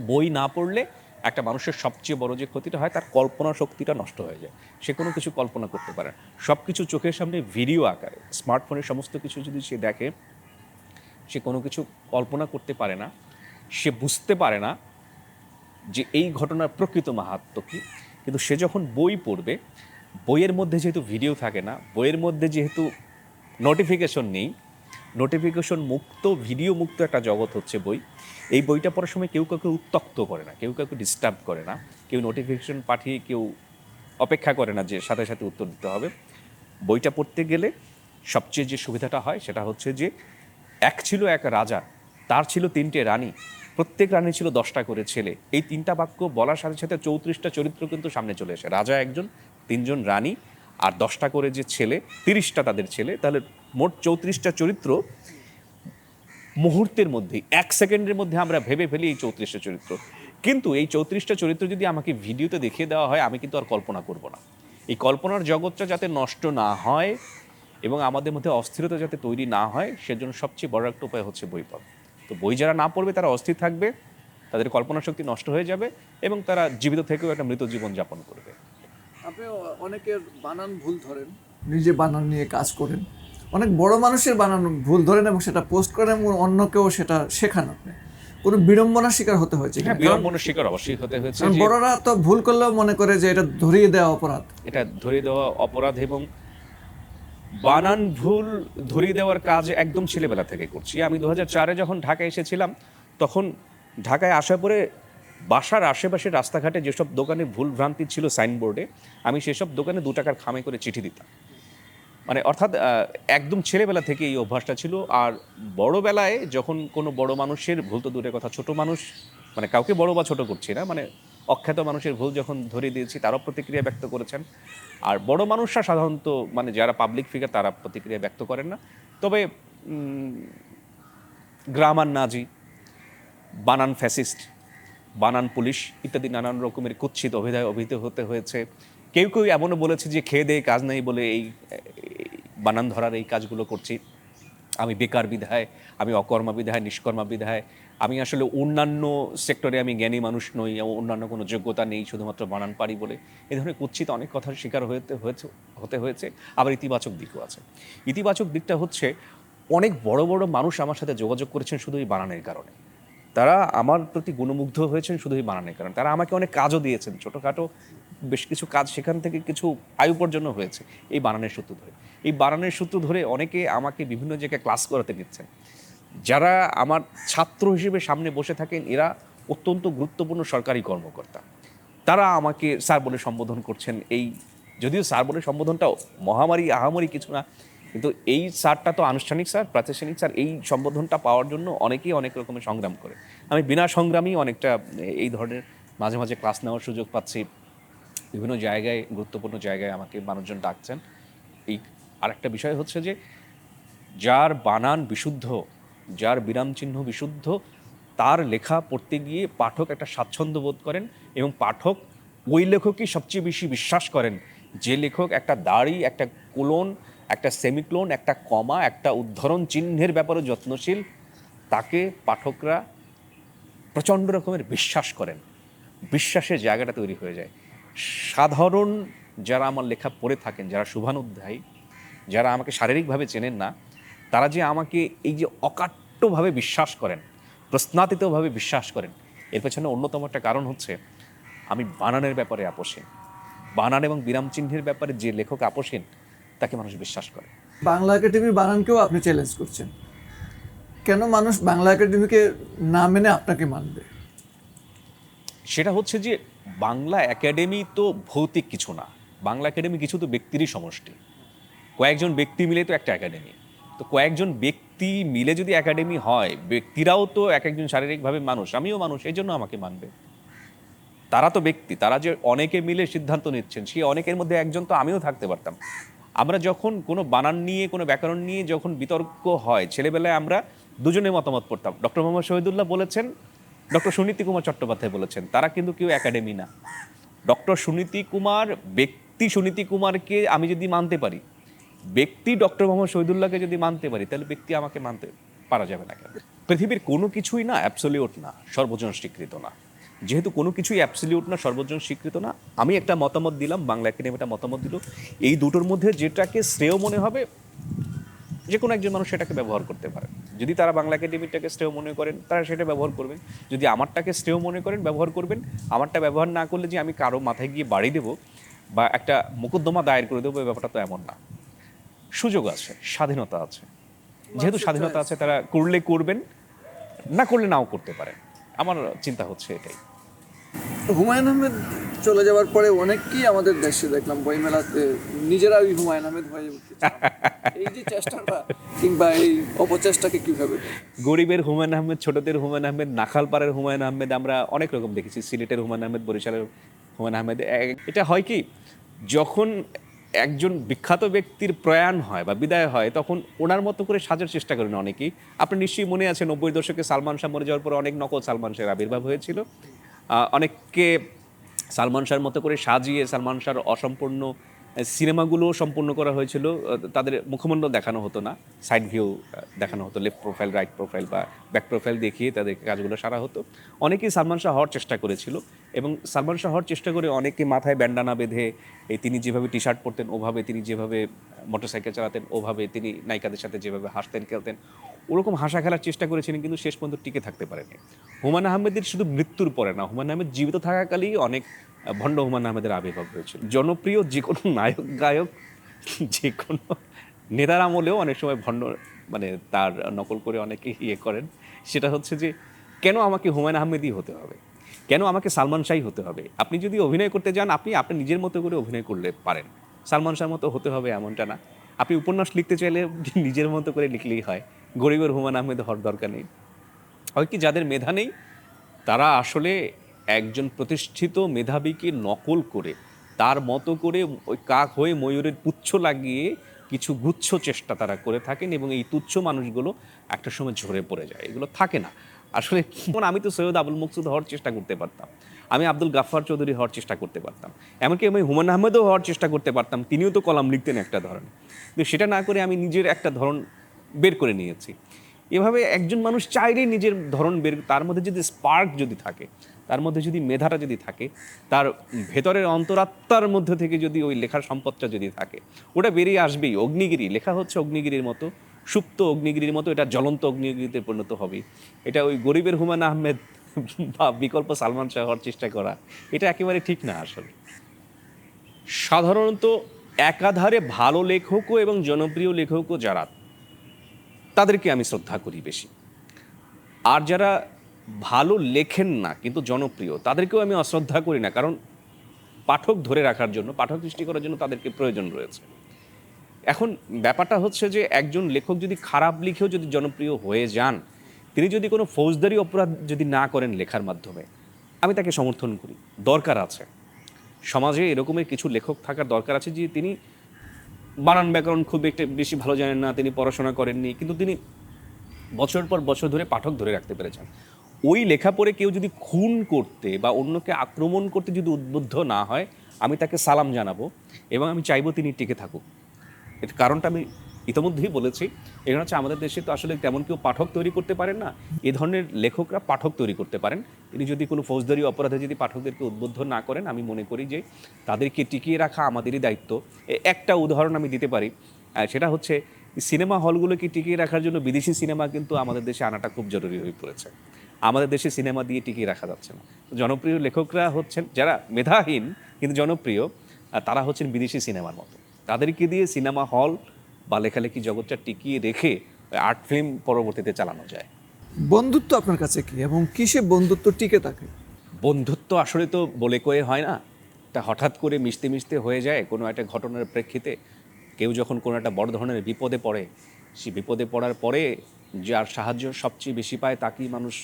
বই না পড়লে একটা মানুষের সবচেয়ে বড় যে ক্ষতিটা হয়, তার কল্পনা শক্তিটা নষ্ট হয়ে যায়। সে কোনো কিছু কল্পনা করতে পারে না। সব কিছু চোখের সামনে ভিডিও আকারে, স্মার্টফোনের সমস্ত কিছু যদি সে দেখে, সে কোনো কিছু কল্পনা করতে পারে না। সে বুঝতে পারে না যে এই ঘটনার প্রকৃত মাহাত্ম্য কী। কিন্তু সে যখন বই পড়বে, বইয়ের মধ্যে যেহেতু ভিডিও থাকে না, বইয়ের মধ্যে যেহেতু নোটিফিকেশন নেই, নোটিফিকেশন মুক্ত, ভিডিও মুক্ত একটা জগৎ হচ্ছে বই। এই বইটা পড়ার সময় কেউ কাউকে উত্ত্যক্ত করে না, কেউ কাউকে ডিস্টার্ব করে না, কেউ নোটিফিকেশন পাঠিয়ে কেউ অপেক্ষা করে না যে সাথে সাথে উত্তর দিতে হবে। বইটা পড়তে গেলে সবচেয়ে যে সুবিধাটা হয়, সেটা হচ্ছে যে ছিল এক রাজা, তার ছিল 3টে রানী, প্রত্যেক রানী ছিল 10টা করে ছেলে। এই 3টা বাক্য বলার সাথে সাথে 34টা চরিত্র কিন্তু সামনে চলে আসে। রাজা একজন, 3জন রানী, আর 10টা করে যে ছেলে, 30টা তাদের ছেলে। তাহলে মোট 34টা চরিত্র মুহূর্তের মধ্যেই, 1 সেকেন্ডের মধ্যে আমরা ভেবে ফেলি এই 34টা চরিত্র। কিন্তু এই 34টা চরিত্র যদি আমাকে ভিডিওতে দেখিয়ে দেওয়া হয়, আমি কিন্তু আর কল্পনা করব না। এই কল্পনার জগৎটা যাতে নষ্ট না হয় এবং আমাদের মধ্যে অস্থিরতা যাতে তৈরি না হয়, সেজন্য সবচেয়ে বড় একটা উপায় হচ্ছে বই পড়া। তো বই যারা না পড়বে, তারা অস্থির থাকবে, তাদের কল্পনা শক্তি নষ্ট হয়ে যাবে এবং তারা জীবিত থেকেও একটা মৃত জীবন যাপন করবে। আপনি অনেকের বানান ভুল ধরেন, নিজে বানান নিয়ে কাজ করেন, অনেক বড় মানুষের বানান ভুল ধরেন এবং সেটা পোস্ট করেন এবং অন্যকেও সেটা শেখান। আপনি কোনো বিড়ম্বনার শিকার হতে হয়েছে? হ্যাঁ, বিড়ম্বনার শিকার অবশ্যই হতে হয়েছে। কারণ বড়রা তো ভুল করলেও মনে করে যে এটা ধরিয়ে দেওয়া অপরাধ। এটা ধরিয়ে দেওয়া অপরাধ, এবং বানান ভুল ধরিয়ে দেওয়ার কাজ একদম ছেলেবেলা থেকে করছি। আমি 2004-এ যখন ঢাকায় এসেছিলাম, তখন ঢাকায় আসার পরে বাসার আশেপাশে রাস্তাঘাটে যেসব দোকানে ভুল ভ্রান্তি ছিল সাইনবোর্ডে, আমি সেসব দোকানে 2 টাকার খামে করে চিঠি দিতাম। মানে অর্থাৎ একদম ছেলেবেলা থেকে এই অভ্যাসটা ছিল। আর বড়বেলায় যখন কোনো বড় মানুষের ভুল, তো দূরের কথা, ছোট মানুষ, মানে কাউকে বড় বা ছোট করছি না, মানে অখ্যাত মানুষের ভুল যখন ধরিয়ে দিয়েছি, তারাও প্রতিক্রিয়া ব্যক্ত করেছেন। আর বড় মানুষরা সাধারণত, মানে যারা পাবলিক ফিগার, তারা প্রতিক্রিয়া ব্যক্ত করেন না। তবে গ্রামার নাজি, বানান ফ্যাসিস্ট, বানান পুলিশ ইত্যাদি নানান রকমের কুৎসিত অভিহিত হতে হয়েছে। কেউ কেউ এমনও বলেছে যে খেয়ে দেয়ে কাজ নেই বলে এই বানান ধরার এই কাজগুলো করছি। আমি বেকার বিধায়, আমি অকর্মা বিধায়, নিষ্কর্মা বিধায়, আমি আসলে অন্যান্য সেক্টরে আমি জ্ঞানী মানুষ নই, অন্যান্য কোনো যোগ্যতা নেই, শুধুমাত্র বানান পারি বলে। এই ধরনের কুৎসিত অনেক কথার শিকার হতে হয়েছে। আবার ইতিবাচক দিকও আছে। ইতিবাচক দিকটা হচ্ছে, অনেক বড় বড় মানুষ আমার সাথে যোগাযোগ করেছেন শুধু এই বানানের কারণে। তারা আমার প্রতি গুণমুগ্ধ হয়েছেন শুধু এই বানানের কারণে। তারা আমাকে অনেক কাজও দিয়েছেন, ছোটোখাটো বেশ কিছু কাজ সেখান থেকে কিছু আয় উপার্জনও হয়েছে এই বানানের সূত্র ধরে। এই বানানের সূত্র ধরে অনেকে আমাকে বিভিন্ন জায়গায় ক্লাস করাতে নিচ্ছেন। যারা আমার ছাত্র হিসেবে সামনে বসে থাকেন, এরা অত্যন্ত গুরুত্বপূর্ণ সরকারি কর্মকর্তা। তারা আমাকে স্যার বলে সম্বোধন করছেন। এই যদিও স্যার বলে সম্বোধনটাও মহামারী আহামরি কিছু না, কিন্তু এই স্যারটা তো আনুষ্ঠানিক স্যার, প্রাতিষ্ঠানিক স্যার। এই সম্বোধনটা পাওয়ার জন্য অনেকেই অনেক রকমের সংগ্রাম করে। আমি বিনা সংগ্রামী অনেকটা এই ধরনের মাঝে মাঝে ক্লাস নেওয়ার সুযোগ পাচ্ছি। বিভিন্ন জায়গায়, গুরুত্বপূর্ণ জায়গায় আমাকে মানুষজন ডাকছেন। এই আরেকটা বিষয় হচ্ছে যে, যার বানান বিশুদ্ধ, যার বিরাম চিহ্ন বিশুদ্ধ, তার লেখা পড়তে গিয়ে পাঠক একটা স্বাচ্ছন্দ্য বোধ করেন এবং পাঠক ওই লেখকই সবচেয়ে বেশি বিশ্বাস করেন যে লেখক একটা দাড়ি, একটা কোলন, একটা সেমিক্লোন, একটা কমা, একটা উদ্ধরণ চিহ্নের ব্যাপারে যত্নশীল, তাকে পাঠকরা প্রচণ্ড রকমের বিশ্বাস করেন। বিশ্বাসের জায়গাটা তৈরি হয়ে যায়। সাধারণ যারা আমার লেখা পড়ে থাকেন, যারা শুভানুধ্যায়ী, যারা আমাকে শারীরিকভাবে চেনেন না, তারা যে আমাকে এই যে অকাট্যভাবে বিশ্বাস করেন, প্রশ্নাতীতভাবে বিশ্বাস করেন, এর পেছনে অন্যতম একটা কারণ হচ্ছে আমি বানানের ব্যাপারে আপোষহীন। বানান এবং বিরাম চিহ্নের ব্যাপারে যে লেখক আপোষহীন তাকে মানুষ বিশ্বাস করে। বাংলা একাডেমির বানানকেও আপনি চ্যালেঞ্জ করছেন, কেন মানুষ বাংলা একাডেমিকে না মেনে আপনাকে মানবে? সেটা হচ্ছে যে বাংলা একাডেমি তো ভৌতিক কিছু না, বাংলা একাডেমি কিছু তো ব্যক্তিরই সমষ্টি। কয়েকজন ব্যক্তি মিলে তো একটা একাডেমি। তো কয়েকজন ব্যক্তি মিলে যদি একাডেমি হয়, ব্যক্তিরাও তো এক একজন শারীরিকভাবে মানুষ, আমিও মানুষ, এই জন্য আমাকে মানবে। তারা তো ব্যক্তি, তারা যে অনেকে মিলে সিদ্ধান্ত নিচ্ছেন, সেই অনেকের মধ্যে একজন তো আমিও থাকতে পারতাম। আমরা যখন কোনো বানান নিয়ে, কোনো ব্যাকরণ নিয়ে যখন বিতর্ক হয়, ছেলেবেলায় আমরা দুজনে মতামত পড়তাম। ডক্টর মোহাম্মদ শহীদুল্লাহ বলেছেন, ডক্টর সুনীতি কুমার চট্টোপাধ্যায় বলেছেন, তারা কিন্তু কেউ একাডেমি না। ডক্টর সুনীতি কুমার, ব্যক্তি সুনীতি কুমারকে আমি যদি মানতে পারি, ব্যক্তি ডক্টর মোহাম্মদ শহীদুল্লাহকে যদি মানতে পারি, তাহলে ব্যক্তি আমাকে মানতে পারা যাবে না কেন? পৃথিবীর কোনো কিছুই না অ্যাবসলিউট না, সর্বজন স্বীকৃত না। যেহেতু কোনো কিছুই অ্যাবসলিউট না, সর্বজন স্বীকৃত না, আমি একটা মতামত দিলাম, বাংলা একাডেমি একটা মতামত দিল, এই দুটোর মধ্যে যেটাকে শ্রেয় মনে হবে যে কোনো একজন মানুষ সেটাকে ব্যবহার করতে পারেন। যদি তারা বাংলা একাডেমিটাকে শ্রেয় মনে করেন, তারা সেটা ব্যবহার করবেন। যদি আমারটাকে শ্রেয় মনে করেন, ব্যবহার করবেন। আমারটা ব্যবহার না করলে যে আমি কারো মাথায় গিয়ে বাড়ি দেবো বা একটা মোকদ্দমা দায়ের করে দেবো, এই ব্যাপারটা তো এমন না। সুযোগ আছে, স্বাধীনতা আছে। যেহেতু স্বাধীনতা আছে, তারা করলে করবেন, না করলে নাও করতে পারেন। আমার চিন্তা হচ্ছে এটাই। হুমায়ুন আহমেদ চলে যাওয়ার পরে অনেককেই আমাদের দেশে দেখলাম বইমেলাতে নিজেরা ওই হুমায়ুন আহমেদ হয়ে উঠেছে। এই যে চেষ্টাটা কিংবা এই অপচেষ্টাকে কিভাবে? গরিবের হুমায়ুন আহমেদ, ছোটদের হুমায়ুন আহমেদ, নাখালপাড়ের হুমায়ুন আহমেদ আমরা অনেক রকম দেখেছি। সিলেটের হুমায়ুন আহমেদ, বরিশালের হুমায়ুন আহমেদ। এটা হয় কি, যখন একজন বিখ্যাত ব্যক্তির প্রয়াণ হয় বা বিদায় হয়, তখন ওনার মতো করে সাজার চেষ্টা করেন অনেকেই। আপনার নিশ্চয়ই মনে আছে 90 দশকে সালমান শাহ মরে যাওয়ার পর অনেক নকল সালমান শাহের আবির্ভাব হয়েছিল। অনেককে সালমান শাহর মতো করে সাজিয়ে সালমান শাহর অসম্পূর্ণ সিনেমাগুলো সম্পূর্ণ করা হয়েছিল। তাদের মুখমণ্ডল দেখানো হতো না, সাইড ভিউ দেখানো হতো, লেফট প্রোফাইল, রাইট প্রোফাইল বা ব্যাক প্রোফাইল দেখিয়ে তাদের কাজগুলো সারা হতো। অনেকেই সালমান শাহ হওয়ার চেষ্টা করেছিল এবং সালমান শাহ হওয়ার চেষ্টা করে অনেকে মাথায় ব্যান্ডানা বেঁধে, এই তিনি যেভাবে টি শার্ট পরতেন ওভাবে, তিনি যেভাবে মোটরসাইকেল চালাতেন ওভাবে, তিনি নায়িকাদের সাথে যেভাবে হাসতেন খেলতেন, ওরকম হাসা খেলার চেষ্টা করেছিলেন, কিন্তু শেষ পর্যন্ত টিকে থাকতে পারেনি। হুমায়ুন আহমেদের শুধু মৃত্যুর পরে না, হুমায়ুন আহমেদ জীবিত থাকাকালেই অনেক ভণ্ড হুমায়ুন আহমেদের আবির্ভাব হয়েছিল। জনপ্রিয় যে কোনো নায়ক গায়ক, যে কোনো নেতার আমলেও অনেক সময় ভণ্ড, মানে তার নকল করে অনেকে ইয়ে করেন। সেটা হচ্ছে যে কেন আমাকে হুমায়ুন আহমেদই হতে হবে, কেন আমাকে সালমান শাহই হতে হবে? আপনি যদি অভিনয় করতে যান, আপনি আপনার নিজের মতো করে অভিনয় করলে পারেন। সালমান শাহর মতো হতে হবে এমনটা না। আপনি উপন্যাস লিখতে চাইলে নিজের মতো করে লিখলেই হয়। গরিবের হুমায়ুন আহমেদ হওয়ার দরকার নেই। হয় কি, যাদের মেধা নেই তারা আসলে একজন প্রতিষ্ঠিত মেধাবীকে নকল করে তার মতো করে ওই কাক হয়ে ময়ূরের পুচ্ছ লাগিয়ে কিছু গুচ্ছ চেষ্টা তারা করে থাকেন, এবং এই তুচ্ছ মানুষগুলো একটা সময় ঝরে পড়ে যায়, এগুলো থাকে না আসলে। আমি তো সৈয়দ আবুল মকসুদ হওয়ার চেষ্টা করতে পারতাম, আমি আব্দুল গাফফার চৌধুরী হওয়ার চেষ্টা করতে পারতাম, এমনকি আমি হুমায়ুন আহমেদও হওয়ার চেষ্টা করতে পারতাম। তিনিও তো কলাম লিখতেন একটা ধরনের, কিন্তু সেটা না করে আমি নিজের একটা ধরন বের করে নিয়েছি। এভাবে একজন মানুষ চাইলেই নিজের ধরন বের, তার মধ্যে যদি স্পার্ক যদি থাকে, তার মধ্যে যদি মেধাটা যদি থাকে, তার ভেতরের অন্তরাত্মার মধ্যে থেকে যদি ওই লেখার সম্পদটা যদি থাকে, ওটা বেরিয়ে আসবেই। অগ্নিগিরি লেখা হচ্ছে অগ্নিগিরির মতো, সুপ্ত অগ্নিগিরির মতো, এটা জ্বলন্ত অগ্নিগিরিতে পরিণত হবে। এটা ওই গরিবের হুমায়ুন আহমেদ বা বিকল্প সালমান শাহ হওয়ার চেষ্টা করা, এটা একেবারে ঠিক না আসলে। সাধারণত একাধারে ভালো লেখকও এবং জনপ্রিয় লেখকও যারা, তাদেরকে আমি শ্রদ্ধা করি বেশি। আর যারা ভালো লেখেন না কিন্তু জনপ্রিয়, তাদেরকেও আমি অশ্রদ্ধা করি না, কারণ পাঠক ধরে রাখার জন্য, পাঠক সৃষ্টি করার জন্য তাদেরকে প্রয়োজন রয়েছে। এখন ব্যাপারটা হচ্ছে যে একজন লেখক যদি খারাপ লিখেও যদি জনপ্রিয় হয়ে যান, তিনি যদি কোনো ফৌজদারি অপরাধ যদি না করেন লেখার মাধ্যমে, আমি তাকে সমর্থন করি। দরকার আছে সমাজে এরকমের কিছু লেখক থাকার দরকার আছে, যে তিনি বানান ব্যাকরণ খুব একটা বেশি ভালো জানেন না, তিনি পড়াশোনা করেননি, কিন্তু তিনি বছর পর বছর ধরে পাঠক ধরে রাখতে পেরেছেন। ওই লেখা পড়ে কেউ যদি খুন করতে বা অন্যকে আক্রমণ করতে যদি উদ্বুদ্ধ না হয়, আমি তাকে সালাম জানাবো এবং আমি চাইবো তিনি টিকে থাকুক। এর কারণটা আমি ইতিমধ্যেই বলেছি। এখানে হচ্ছে আমাদের দেশে তো আসলে তেমন কেউ পাঠক তৈরি করতে পারেন না। এ ধরনের লেখকরা পাঠক তৈরি করতে পারেন। তিনি যদি কোনো ফৌজদারি অপরাধে যদি পাঠকদেরকে উদ্বুদ্ধ না করেন, আমি মনে করি যে তাদেরকে টিকিয়ে রাখা আমাদেরই দায়িত্ব। একটা উদাহরণ আমি দিতে পারি, সেটা হচ্ছে সিনেমা হলগুলোকে টিকিয়ে রাখার জন্য বিদেশি সিনেমা কিন্তু আমাদের দেশে আনাটা খুব জরুরি হয়ে পড়েছে। আমাদের দেশে সিনেমা দিয়ে টিকিয়ে রাখা যাচ্ছে না। জনপ্রিয় লেখকরা হচ্ছেন যারা মেধাহীন কিন্তু জনপ্রিয়, তারা হচ্ছেন বিদেশি সিনেমার মতো। তাদেরকে দিয়ে সিনেমা হল বা লেখালেখি জগৎটা টিকিয়ে রেখে আর্ট ফিল্ম পরবর্তীতে চালানো যায়। বন্ধুত্ব আপনার কাছে কি এবং কিসে বন্ধুত্ব টিকে থাকে? বন্ধুত্ব আসলে তো বলে কয়ে হয় না, তা হঠাৎ করে মিশতে মিশতে হয়ে যায় কোনো একটা ঘটনার প্রেক্ষিতে। কেউ যখন কোনো একটা বড় ধরনের বিপদে পড়ে, সেই বিপদে পড়ার পরে যার সাহায্য সবচেয়ে বেশি পায় তাকেই মানুষ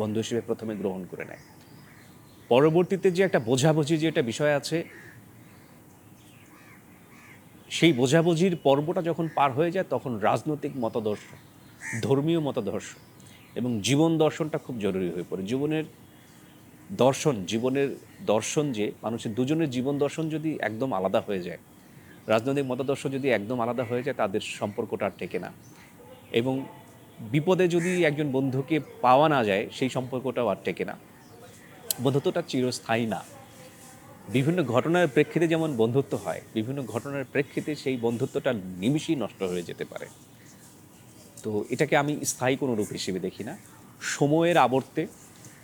বন্ধু হিসেবে প্রথমে গ্রহণ করে নেয়। পরবর্তীতে যে একটা বোঝাবুঝি যে একটা বিষয় আছে, সেই বোঝাবুঝির পর্বটা যখন পার হয়ে যায় তখন রাজনৈতিক মতাদর্শ, ধর্মীয় মতাদর্শ এবং জীবন দর্শনটা খুব জরুরি হয়ে পড়ে। জীবনের দর্শন যে মানুষের দুজনের জীবন দর্শন যদি একদম আলাদা হয়ে যায়, রাজনৈতিক মতাদর্শ যদি একদম আলাদা হয়ে যায়, তাদের সম্পর্কটা আর টেকে না। এবং বিপদে যদি একজন বন্ধুকে পাওয়া না যায়, সেই সম্পর্কটাও আর টেকে না। বন্ধুত্বটা চিরস্থায়ী না। বিভিন্ন ঘটনার প্রেক্ষিতে যেমন বন্ধুত্ব হয়, বিভিন্ন ঘটনার প্রেক্ষিতে সেই বন্ধুত্বটা নিমিষেই নষ্ট হয়ে যেতে পারে। তো এটাকে আমি স্থায়ী কোনো রূপ হিসেবে দেখি না। সময়ের আবর্তে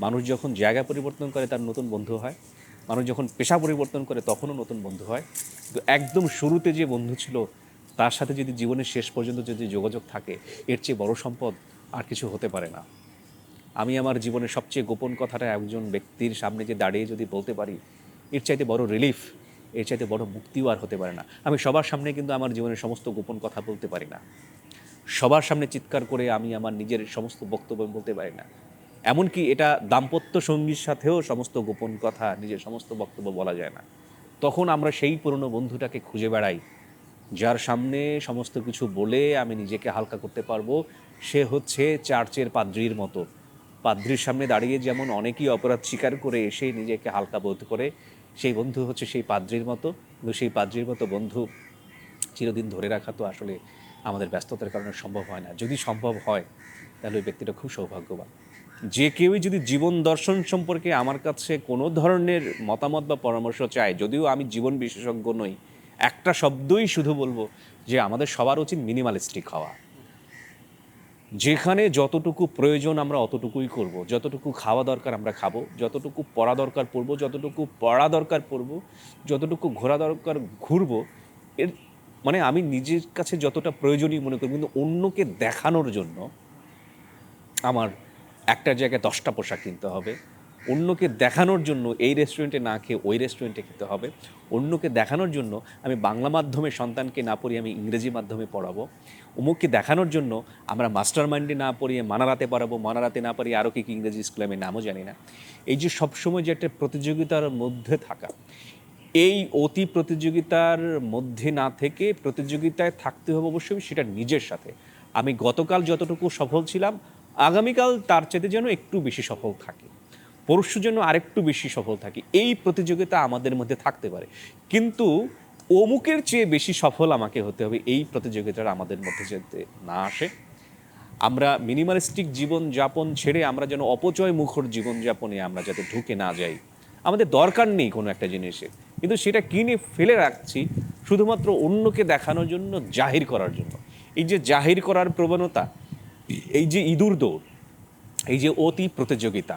মানুষ যখন জায়গা পরিবর্তন করে তার নতুন বন্ধু হয়, মানুষ যখন পেশা পরিবর্তন করে তখনও নতুন বন্ধু হয়। তো একদম শুরুতে যে বন্ধু ছিল তার সাথে যদি জীবনের শেষ পর্যন্ত যদি যোগাযোগ থাকে, এর চেয়ে বড় সম্পদ আর কিছু হতে পারে না। আমি আমার জীবনের সবচেয়ে গোপন কথাটা একজন ব্যক্তির সামনে যে দাঁড়িয়ে যদি বলতে পারি, এর চাইতে বড় রিলিফ, এর চাইতে বড় মুক্তিও আর হতে পারে না। আমি সবার সামনে কিন্তু আমার জীবনের সমস্ত গোপন কথা বলতে পারি না, সবার সামনে চিৎকার করে আমি আমার নিজের সমস্ত বক্তব্য বলতে পারি না। এমনকি এটা দাম্পত্য সঙ্গীর সাথেও সমস্ত গোপন কথা, নিজের সমস্ত বক্তব্য বলা যায় না। তখন আমরা সেই পুরনো বন্ধুটাকে খুঁজে বেড়াই, যার সামনে সমস্ত কিছু বলে আমি নিজেকে হালকা করতে পারবো। সে হচ্ছে চার্চের পাদ্রির মতো। পাদ্রির সামনে দাঁড়িয়ে যেমন অনেকেই অপরাধ স্বীকার করে এসে নিজেকে হালকা বোধ করে, সেই বন্ধু হচ্ছে সেই পাদ্রির মতো। কিন্তু সেই পাদ্রির মতো বন্ধু চিরদিন ধরে রাখা তো আসলে আমাদের ব্যস্ততার কারণে সম্ভব হয় না। যদি সম্ভব হয় তাহলে ওই ব্যক্তিটা খুব সৌভাগ্যবান। যে কেউই যদি জীবন দর্শন সম্পর্কে আমার কাছে কোনো ধরনের মতামত বা পরামর্শ চায়, যদিও আমি জীবন বিশেষজ্ঞ নই, একটা শব্দই শুধু বলবো যে আমাদের সবার উচিত মিনিমালিস্টিক হওয়া। যেখানে যতটুকু প্রয়োজন আমরা অতটুকুই করব, যতটুকু খাওয়া দরকার আমরা খাবো, যতটুকু পড়া দরকার পড়বো, যতটুকু পড়া দরকার পড়বো, যতটুকু ঘোরা দরকার ঘুরবো। এর মানে আমি নিজের কাছে যতটা প্রয়োজনীয় মনে করি, কিন্তু অন্যকে দেখানোর জন্য আমার একটা জায়গায় 10টা পোশাক কিনতে হবে, অন্যকে দেখানোর জন্য এই রেস্টুরেন্টে না খেয়ে ওই রেস্টুরেন্টে খেতে হবে, অন্যকে দেখানোর জন্য আমি বাংলা মাধ্যমে সন্তানকে না পড়িয়ে আমি ইংরেজি মাধ্যমে পড়াবো, অমুককে দেখানোর জন্য আমরা মাস্টার মাইন্ডে না পড়িয়ে মানারাতে পড়াবো, মানারাতে না পারিয়ে আরও কি ইংরেজি স্কুলে আমি নামও জানি না। এই যে সবসময় যে একটা প্রতিযোগিতার মধ্যে থাকা, এই অতি প্রতিযোগিতার মধ্যে না থেকে প্রতিযোগিতায় থাকতে হবে অবশ্যই সেটা নিজের সাথে। আমি গতকাল যতটুকু সফল ছিলাম, আগামীকাল তার চাইতে যেন একটু বেশি সফল থাকি, পরশু যেন আরেকটু বেশি সফল থাকি। এই প্রতিযোগিতা আমাদের মধ্যে থাকতে পারে, কিন্তু অমুকের চেয়ে বেশি সফল আমাকে হতে হবে, এই প্রতিযোগিতাটা আমাদের মধ্যে যাতে না আসে। আমরা মিনিমালিস্টিক জীবনযাপন ছেড়ে আমরা যেন অপচয় মুখর জীবনযাপনে আমরা যাতে ঢুকে না যাই। আমাদের দরকার নেই কোনো একটা জিনিসের, কিন্তু সেটা কিনে ফেলে রাখছি শুধুমাত্র অন্যকে দেখানোর জন্য, জাহির করার জন্য। এই যে জাহির করার প্রবণতা, এই যে ইঁদুর দৌড়, এই যে অতি প্রতিযোগিতা,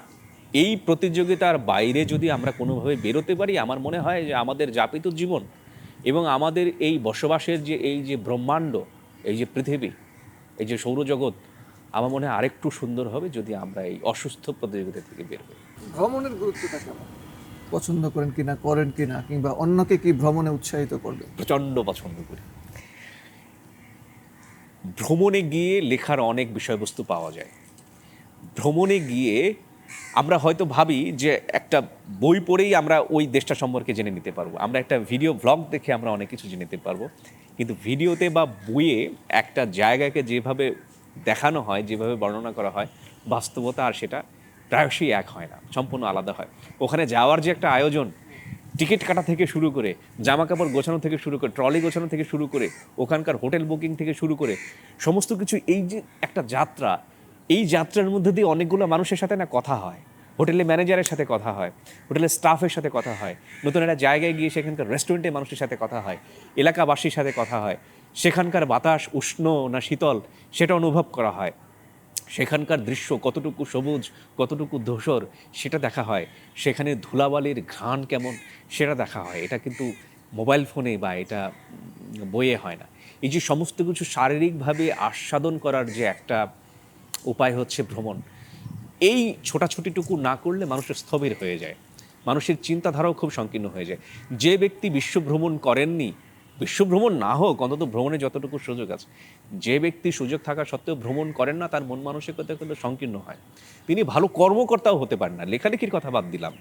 এই প্রতিযোগিতার বাইরে যদি আমরা কোনোভাবে বেরোতে পারি, আমার মনে হয় যে আমাদের যাপিত জীবন এবং আমাদের এই বসবাসের যে এই যে ব্রহ্মাণ্ড, এই যে পৃথিবী, এই যে সৌরজগৎ, আমার মনে হয় আরেকটু সুন্দর হবে যদি আমরা এই অসুস্থ প্রতিযোগিতা থেকে বের হই। ভ্রমণের গুরুত্বটা কেমন? পছন্দ করেন কিনা, করেন কিনা, কিংবা অন্যকে কি ভ্রমণে উৎসাহিত করবে? প্রচণ্ড পছন্দ করি। ভ্রমণে গিয়ে লেখার অনেক বিষয়বস্তু পাওয়া যায়। ভ্রমণে গিয়ে আমরা হয়তো ভাবি যে একটা বই পড়েই আমরা ওই দেশটা সম্পর্কে জেনে নিতে পারবো, আমরা একটা ভিডিও ব্লগ দেখে আমরা অনেক কিছু জেনে নিতে পারবো, কিন্তু ভিডিওতে বা বইয়ে একটা জায়গাকে যেভাবে দেখানো হয়, যেভাবে বর্ণনা করা হয়, বাস্তবতা আর সেটা প্রায়শই এক হয় না, সম্পূর্ণ আলাদা হয়। ওখানে যাওয়ার যে একটা আয়োজন, টিকিট কাটা থেকে শুরু করে, জামা কাপড় গোছানো থেকে শুরু করে, ট্রলি গোছানো থেকে শুরু করে, ওখানকার হোটেল বুকিং থেকে শুরু করে সমস্ত কিছু, এই যে একটা যাত্রা, এই যাত্রার মধ্যে দিয়ে অনেকগুলো মানুষের সাথে না কথা হয়। হোটেলের ম্যানেজারের সাথে কথা হয়, হোটেলের স্টাফের সাথে কথা হয়, নতুন একটা জায়গায় গিয়ে সেখানকার রেস্টুরেন্টে মানুষের সাথে কথা হয়, এলাকাবাসীর সাথে কথা হয়, সেখানকার বাতাস উষ্ণ না শীতল সেটা অনুভব করা হয়, সেখানকার দৃশ্য কতটুকু সবুজ কতটুকু ধূসর সেটা দেখা হয়, সেখানে ধুলাবালির ঘ্রাণ কেমন সেটা দেখা হয়। এটা কিন্তু মোবাইল ফোনে বা এটা বইয়ে হয় না। এই যে সমস্ত কিছু শারীরিকভাবে আস্বাদন করার যে একটা উপায় হচ্ছে ভ্রমণ। এই ছোটাছুটিটুকু না করলে মানুষের স্থবির হয়ে যায়, মানুষের চিন্তাধারাও খুব সংকীর্ণ হয়ে যায়। যে ব্যক্তি বিশ্ব ভ্রমণ করেননি, বিশ্ব ভ্রমণ না হোক, অন্তত ভ্রমণে যতটুকু সুযোগ আছে, যে ব্যক্তি সুযোগ থাকা সত্ত্বেও ভ্রমণ করেন না, তার মন মানসিকতা কিন্তু সংকীর্ণ হয়। তিনি ভালো কর্মকর্তাও হতে পারেন না, লেখালেখির কথা বাদ দিলাম।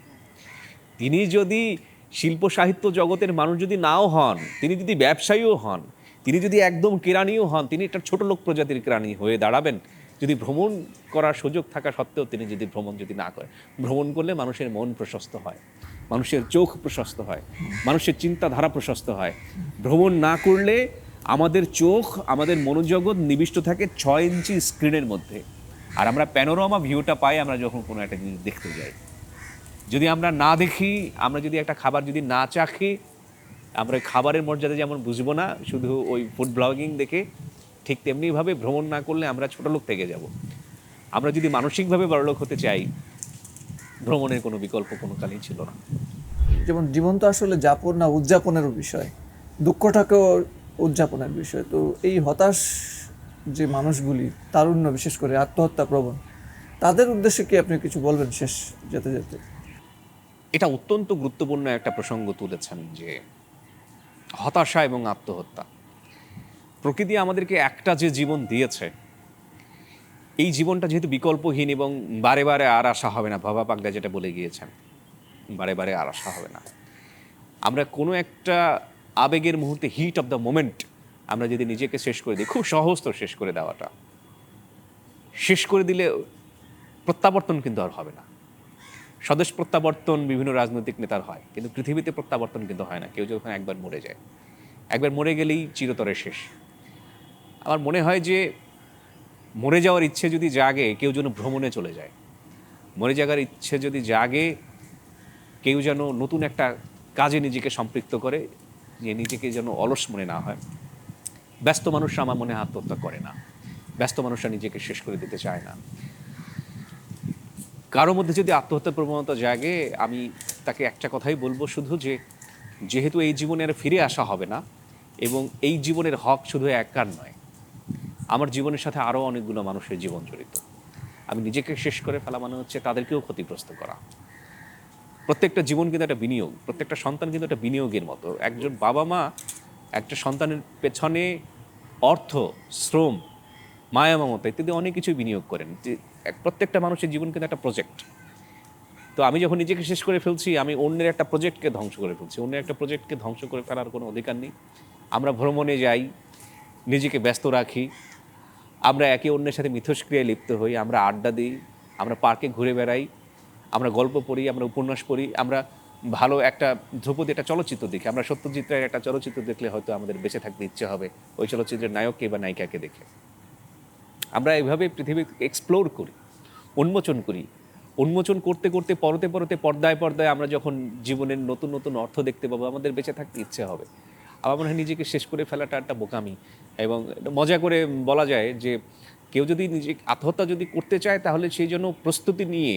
তিনি যদি শিল্প সাহিত্য জগতের মানুষ যদি নাও হন, তিনি যদি ব্যবসায়ীও হন, তিনি যদি একদম কেরানিও হন, তিনি একটা ছোট লোক প্রজাতির কেরানি হয়ে দাঁড়াবেন যদি ভ্রমণ করার সুযোগ থাকা সত্ত্বেও তিনি যদি ভ্রমণ যদি না করেন। ভ্রমণ করলে মানুষের মন প্রশস্ত হয়, মানুষের চোখ প্রশস্ত হয়, মানুষের চিন্তাধারা প্রশস্ত হয়। ভ্রমণ না করলে আমাদের চোখ, আমাদের মনোজগৎ নিবিষ্ট থাকে 6 ইঞ্চি স্ক্রিনের মধ্যে, আর আমরা প্যানোরামা ভিউটা পাই আমরা যখন কোনো একটা জিনিস দেখতে যাই। যদি আমরা না দেখি, আমরা যদি একটা খাবার যদি না চাখি, আমরা খাবারের মর্যাদা যেমন বুঝবো না শুধু ওই ফুড ব্লগিং দেখে, ঠিক তেমনিভাবে ভ্রমণ না করলে আমরা ছোট লোক থেকে যাব। আমরা যদি মানসিকভাবে বড়লোক হতে চাই, ভ্রমণের কোনো বিকল্প কোনো কালেই ছিল না। যেমন জীবন তো আসলে যাপন না উদযাপনেরও বিষয়, দুঃখটাকেও উদযাপনের বিষয়। তো এই হতাশ যে মানুষগুলি, তারুণ্য বিশেষ করে আত্মহত্যা প্রবণ, তাদের উদ্দেশ্যে কি আপনি কিছু বলবেন শেষ যেতে যেতে? এটা অত্যন্ত গুরুত্বপূর্ণ একটা প্রসঙ্গ তুলেছেন, যে হতাশা এবং আত্মহত্যা। প্রকৃতি আমাদেরকে একটা যে জীবন দিয়েছে, এই জীবনটা যেহেতু বিকল্পহীন এবং বারে বারে আর আসা হবে না, বাবা পাগলা যেটা বলে গিয়েছেন, বারে বারে আর আসা হবে না। আমরা কোনো একটা আবেগের মুহূর্তে, হিট অফ দ্য মোমেন্ট, আমরা যদি নিজেকে শেষ করে দিই, খুব সহজ তো শেষ করে দেওয়াটা, শেষ করে দিলে প্রত্যাবর্তন কিন্তু আর হবে না। স্বদেশ প্রত্যাবর্তন বিভিন্ন রাজনৈতিক নেতার হয়, কিন্তু পৃথিবীতে প্রত্যাবর্তন কিন্তু হয় না। কেউ যখন একবার মরে যায়, একবার মরে গেলেই চিরতরে শেষ। আমার মনে হয় যে মরে যাওয়ার ইচ্ছে যদি জাগে, কেউ যেন ভ্রমণে চলে যায়। মরে যাওয়ার ইচ্ছে যদি জাগে, কেউ যেন নতুন একটা কাজে নিজেকে সম্পৃক্ত করে, যে নিজেকে যেন অলস মনে না হয়। ব্যস্ত মানুষরা আমার মনে হয় আত্মহত্যা করে না, ব্যস্ত মানুষরা নিজেকে শেষ করে দিতে চায় না। কারোর মধ্যে যদি আত্মহত্যার প্রবণতা জাগে, আমি তাকে একটা কথাই বলবো শুধু, যে যেহেতু এই জীবনে আর ফিরে আসা হবে না, এবং এই জীবনের হক শুধু একার নয়, আমার জীবনের সাথে আরও অনেকগুলো মানুষের জীবন জড়িত। আমি নিজেকে শেষ করে ফেলা মানে হচ্ছে তাদেরকেও ক্ষতিগ্রস্ত করা। প্রত্যেকটা জীবন কিন্তু একটা বিনিয়োগ, প্রত্যেকটা সন্তান কিন্তু একটা বিনিয়োগের মতো। একজন বাবা মা একটা সন্তানের পেছনে অর্থ, শ্রম, মায়া, মমতা ইত্যাদি অনেক কিছুই বিনিয়োগ করেন। যে প্রত্যেকটা মানুষের জীবন কিন্তু একটা প্রজেক্ট। তো আমি যখন নিজেকে শেষ করে ফেলছি, আমি অন্যের একটা প্রজেক্টকে ধ্বংস করে ফেলছি। অন্যের একটা প্রজেক্টকে ধ্বংস করে ফেলার কোনো অধিকার নেই। আমরা ভ্রমণে যাই, নিজেকে ব্যস্ত রাখি, আমরা একে অন্যের সাথে মিথস্ক্রিয়ায় লিপ্ত হই, আমরা আড্ডা দিই, আমরা পার্কে ঘুরে বেড়াই, আমরা গল্প পড়ি, আমরা উপন্যাস পড়ি, আমরা ভালো একটা ধ্রুপদী একটা চলচ্চিত্র দেখি। আমরা সত্যজিৎ রায়ের একটা চলচ্চিত্র দেখলে হয়তো আমাদের বেঁচে থাকতে ইচ্ছে হবে ওই চলচ্চিত্রের নায়ককে বা নায়িকাকে দেখে। আমরা এইভাবে পৃথিবী এক্সপ্লোর করি, উন্মোচন করি। উন্মোচন করতে করতে পরতে পরতে পর্দায় পর্দায় আমরা যখন জীবনের নতুন নতুন অর্থ দেখতে পাবো, আমাদের বেঁচে থাকতে ইচ্ছে হবে। আমার মনে হয় নিজেকে শেষ করে ফেলাটা একটা বোকামি। এবং মজা করে বলা যায় যে কেউ যদি নিজে আত্মহত্যা যদি করতে চায়, তাহলে সেই জন্য প্রস্তুতি নিয়ে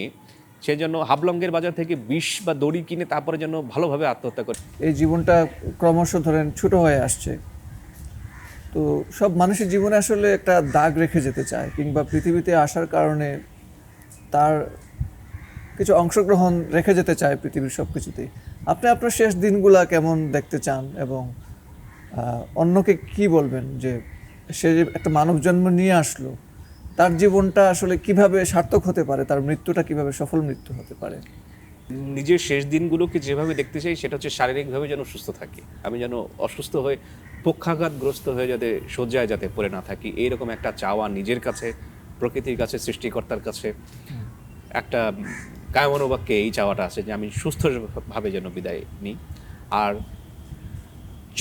সে যেন হাবলঙ্গের বাজার থেকে বিষ বা দড়ি কিনে তারপরে যেন ভালোভাবে আত্মহত্যা করে। এই জীবনটা ক্রমশ ধরেন ছোট হয়ে আসছে, তো সব মানুষের জীবনে আসলে একটা দাগ রেখে যেতে চায়, কিংবা পৃথিবীতে আসার কারণে তার কিছু অংশগ্রহণ রেখে যেতে চায় পৃথিবীর সব কিছুতেই। আপনি আপনার শেষ দিনগুলা কেমন দেখতে চান, এবং অন্যকে কি বলবেন যে সে যে একটা মানব জন্ম নিয়ে আসলো, তার জীবনটা আসলে কিভাবে সার্থক হতে পারে, তার মৃত্যুটা কিভাবে সফল মৃত্যু হতে পারে? নিজের শেষ দিনগুলোকে যেভাবে দেখতে চাই সেটা হচ্ছে শারীরিকভাবে যেন সুস্থ থাকি, আমি যেন অসুস্থ হয়ে পক্ষাঘাতগ্রস্ত হয়ে যাতে শয্যায় যাতে পড়ে না থাকি, এইরকম একটা চাওয়া নিজের কাছে, প্রকৃতির কাছে, সৃষ্টিকর্তার কাছে। একটা কায়মনোবাক্যে এই চাওয়াটা আছে যে আমি সুস্থভাবে যেন বিদায় নিই। আর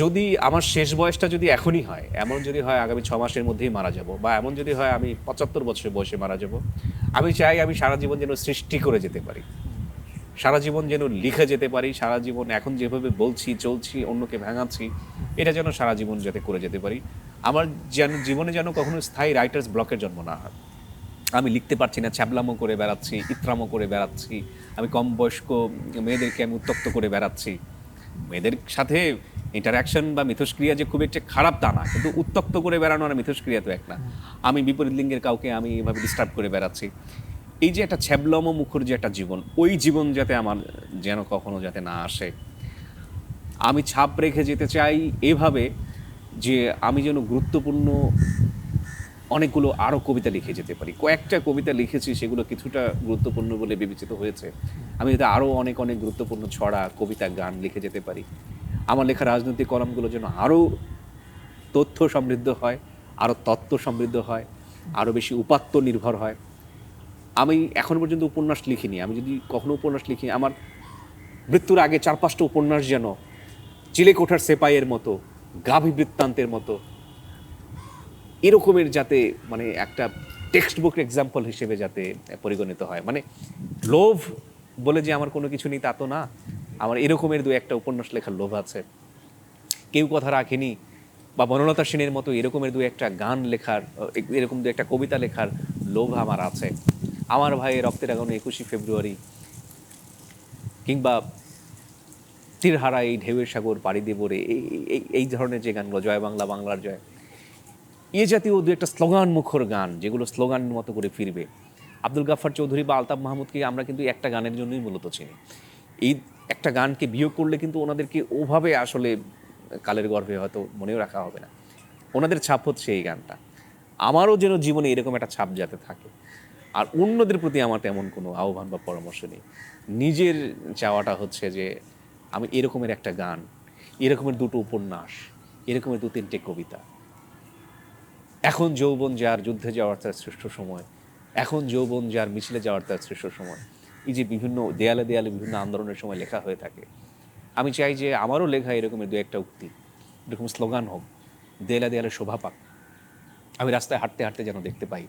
যদি আমার শেষ বয়সটা যদি এখনই হয়, এমন যদি হয় আগামী 6 মাসের মধ্যেই মারা যাব, বা এমন যদি হয় আমি 75 বছর বয়সে মারা যাব, আমি চাই আমি সারা জীবন যেন সৃষ্টি করে যেতে পারি, সারা জীবন যেন লিখে যেতে পারি, সারা জীবন এখন যেভাবে বলছি চলছি অন্যকে ভাঙাচ্ছি, এটা যেন সারা জীবন যাতে করে যেতে পারি। আমার যেন জীবনে যেন কখনো স্থায়ী রাইটার্স ব্লকের জন্ম না হয়। আমি লিখতে পারছি না, ছ্যাবলামো করে বেড়াচ্ছি, ইত্রামো করে বেড়াচ্ছি, আমি কম বয়স্ক মেয়েদেরকে আমি উত্ত্যক্ত করে বেড়াচ্ছি। মেয়েদের সাথে ইন্টারাকশন বা মিথস্ক্রিয়া যে খুব একটা খারাপ তা না, কিন্তু উত্ত্যক্ত করে বেড়ানো আর মিথস্ক্রিয়া তো এক না। আমি বিপরীত লিঙ্গের কাউকে আমি এভাবে ডিস্টার্ব করে বেড়াচ্ছি। এই যে একটা ছ্যাবলম মুখর যে একটা জীবন, ওই জীবন যাতে আমার যেন কখনো যাতে না আসে। আমি ছাপ রেখে যেতে চাই এভাবে যে আমি যেন গুরুত্বপূর্ণ অনেকগুলো আরও কবিতা লিখে যেতে পারি। কয়েকটা কবিতা লিখেছি, সেগুলো কিছুটা গুরুত্বপূর্ণ বলে বিবেচিত হয়েছে। আমি যাতে আরও অনেক অনেক গুরুত্বপূর্ণ ছড়া, কবিতা, গান লিখে যেতে পারি। আমার লেখা রাজনৈতিক কলামগুলো যেন আরও তথ্য সমৃদ্ধ হয়, আরও তত্ত্ব সমৃদ্ধ হয়, আরও বেশি উপাত্ত নির্ভর হয়। আমি এখন পর্যন্ত উপন্যাস লিখিনি। আমি যদি কখনো উপন্যাস লিখি, আমার মৃত্যুর আগে 4-5টা উপন্যাস যেন চিলেকোঠার সেপাইয়ের মতো, গাভী বৃত্তান্তের মতো, এরকমের যাতে মানে একটা টেক্সট বুক এক্সাম্পল হিসেবে যাতে পরিগণিত হয়। মানে লোভ বলে যে আমার কোনো কিছু নেই তা তো না। আমার এরকমের দু একটা উপন্যাস লেখার লোভ আছে। কেউ কথা রাখেনি বা বনলতা সেনের মতো এরকমের দু একটা গান লেখার, এরকম দু একটা কবিতা লেখার লোভ আমার আছে। আমার ভাইয়ের রক্তের আগুনে 21শে ফেব্রুয়ারি, কিংবা তীরহারা এই ঢেউয়ের সাগর পাড়ি দিয়ে রে, এই ধরনের যে গানগুলো, জয় বাংলা, বাংলার জয়, এ জাতীয় দু একটা স্লোগান মুখর গান, যেগুলো স্লোগানের মতো করে ফিরবে। আব্দুল গাফফার চৌধুরী বা আলতাফ মাহমুদকে আমরা কিন্তু একটা গানের জন্যই মূলত চিনি। এই একটা গানকে বিয়োগ করলে কিন্তু ওনাদেরকে ওভাবে আসলে কালের গর্ভে হয়তো মনেও রাখা হবে না। ওনাদের ছাপ হচ্ছে এই গানটা। আমারও যেন জীবনে এরকম একটা ছাপ যাতে থাকে। আর অন্যদের প্রতি আমার তেমন কোনো আহ্বান বা পরামর্শ নেই। নিজের চাওয়াটা হচ্ছে যে আমি এরকমের একটা গান, এরকমের দুটো উপন্যাস, এরকমের 2-3টে কবিতা। এখন যৌবন যার যুদ্ধে যাওয়ার তার শ্রেষ্ঠ সময়, এখন যৌবন যার মিছিলে যাওয়ার তার শ্রেষ্ঠ সময়, এই যে বিভিন্ন দেয়ালে দেয়ালে বিভিন্ন আন্দোলনের সময় লেখা হয়ে থাকে, আমি চাই যে আমারও লেখা এরকমের দু একটা উক্তি, এরকম স্লোগান হোক, দেয়ালে দেয়ালে শোভা পাক। আমি রাস্তায় হাঁটতে হাঁটতে যেন দেখতে পাই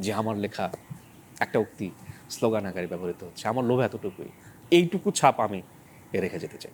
যে আমার লেখা একটা উক্তি স্লোগান আকারে ব্যবহৃত হচ্ছে। আমার লোভ এতটুকুই, এইটুকু ছাপ আমি রেখে যেতে চাই।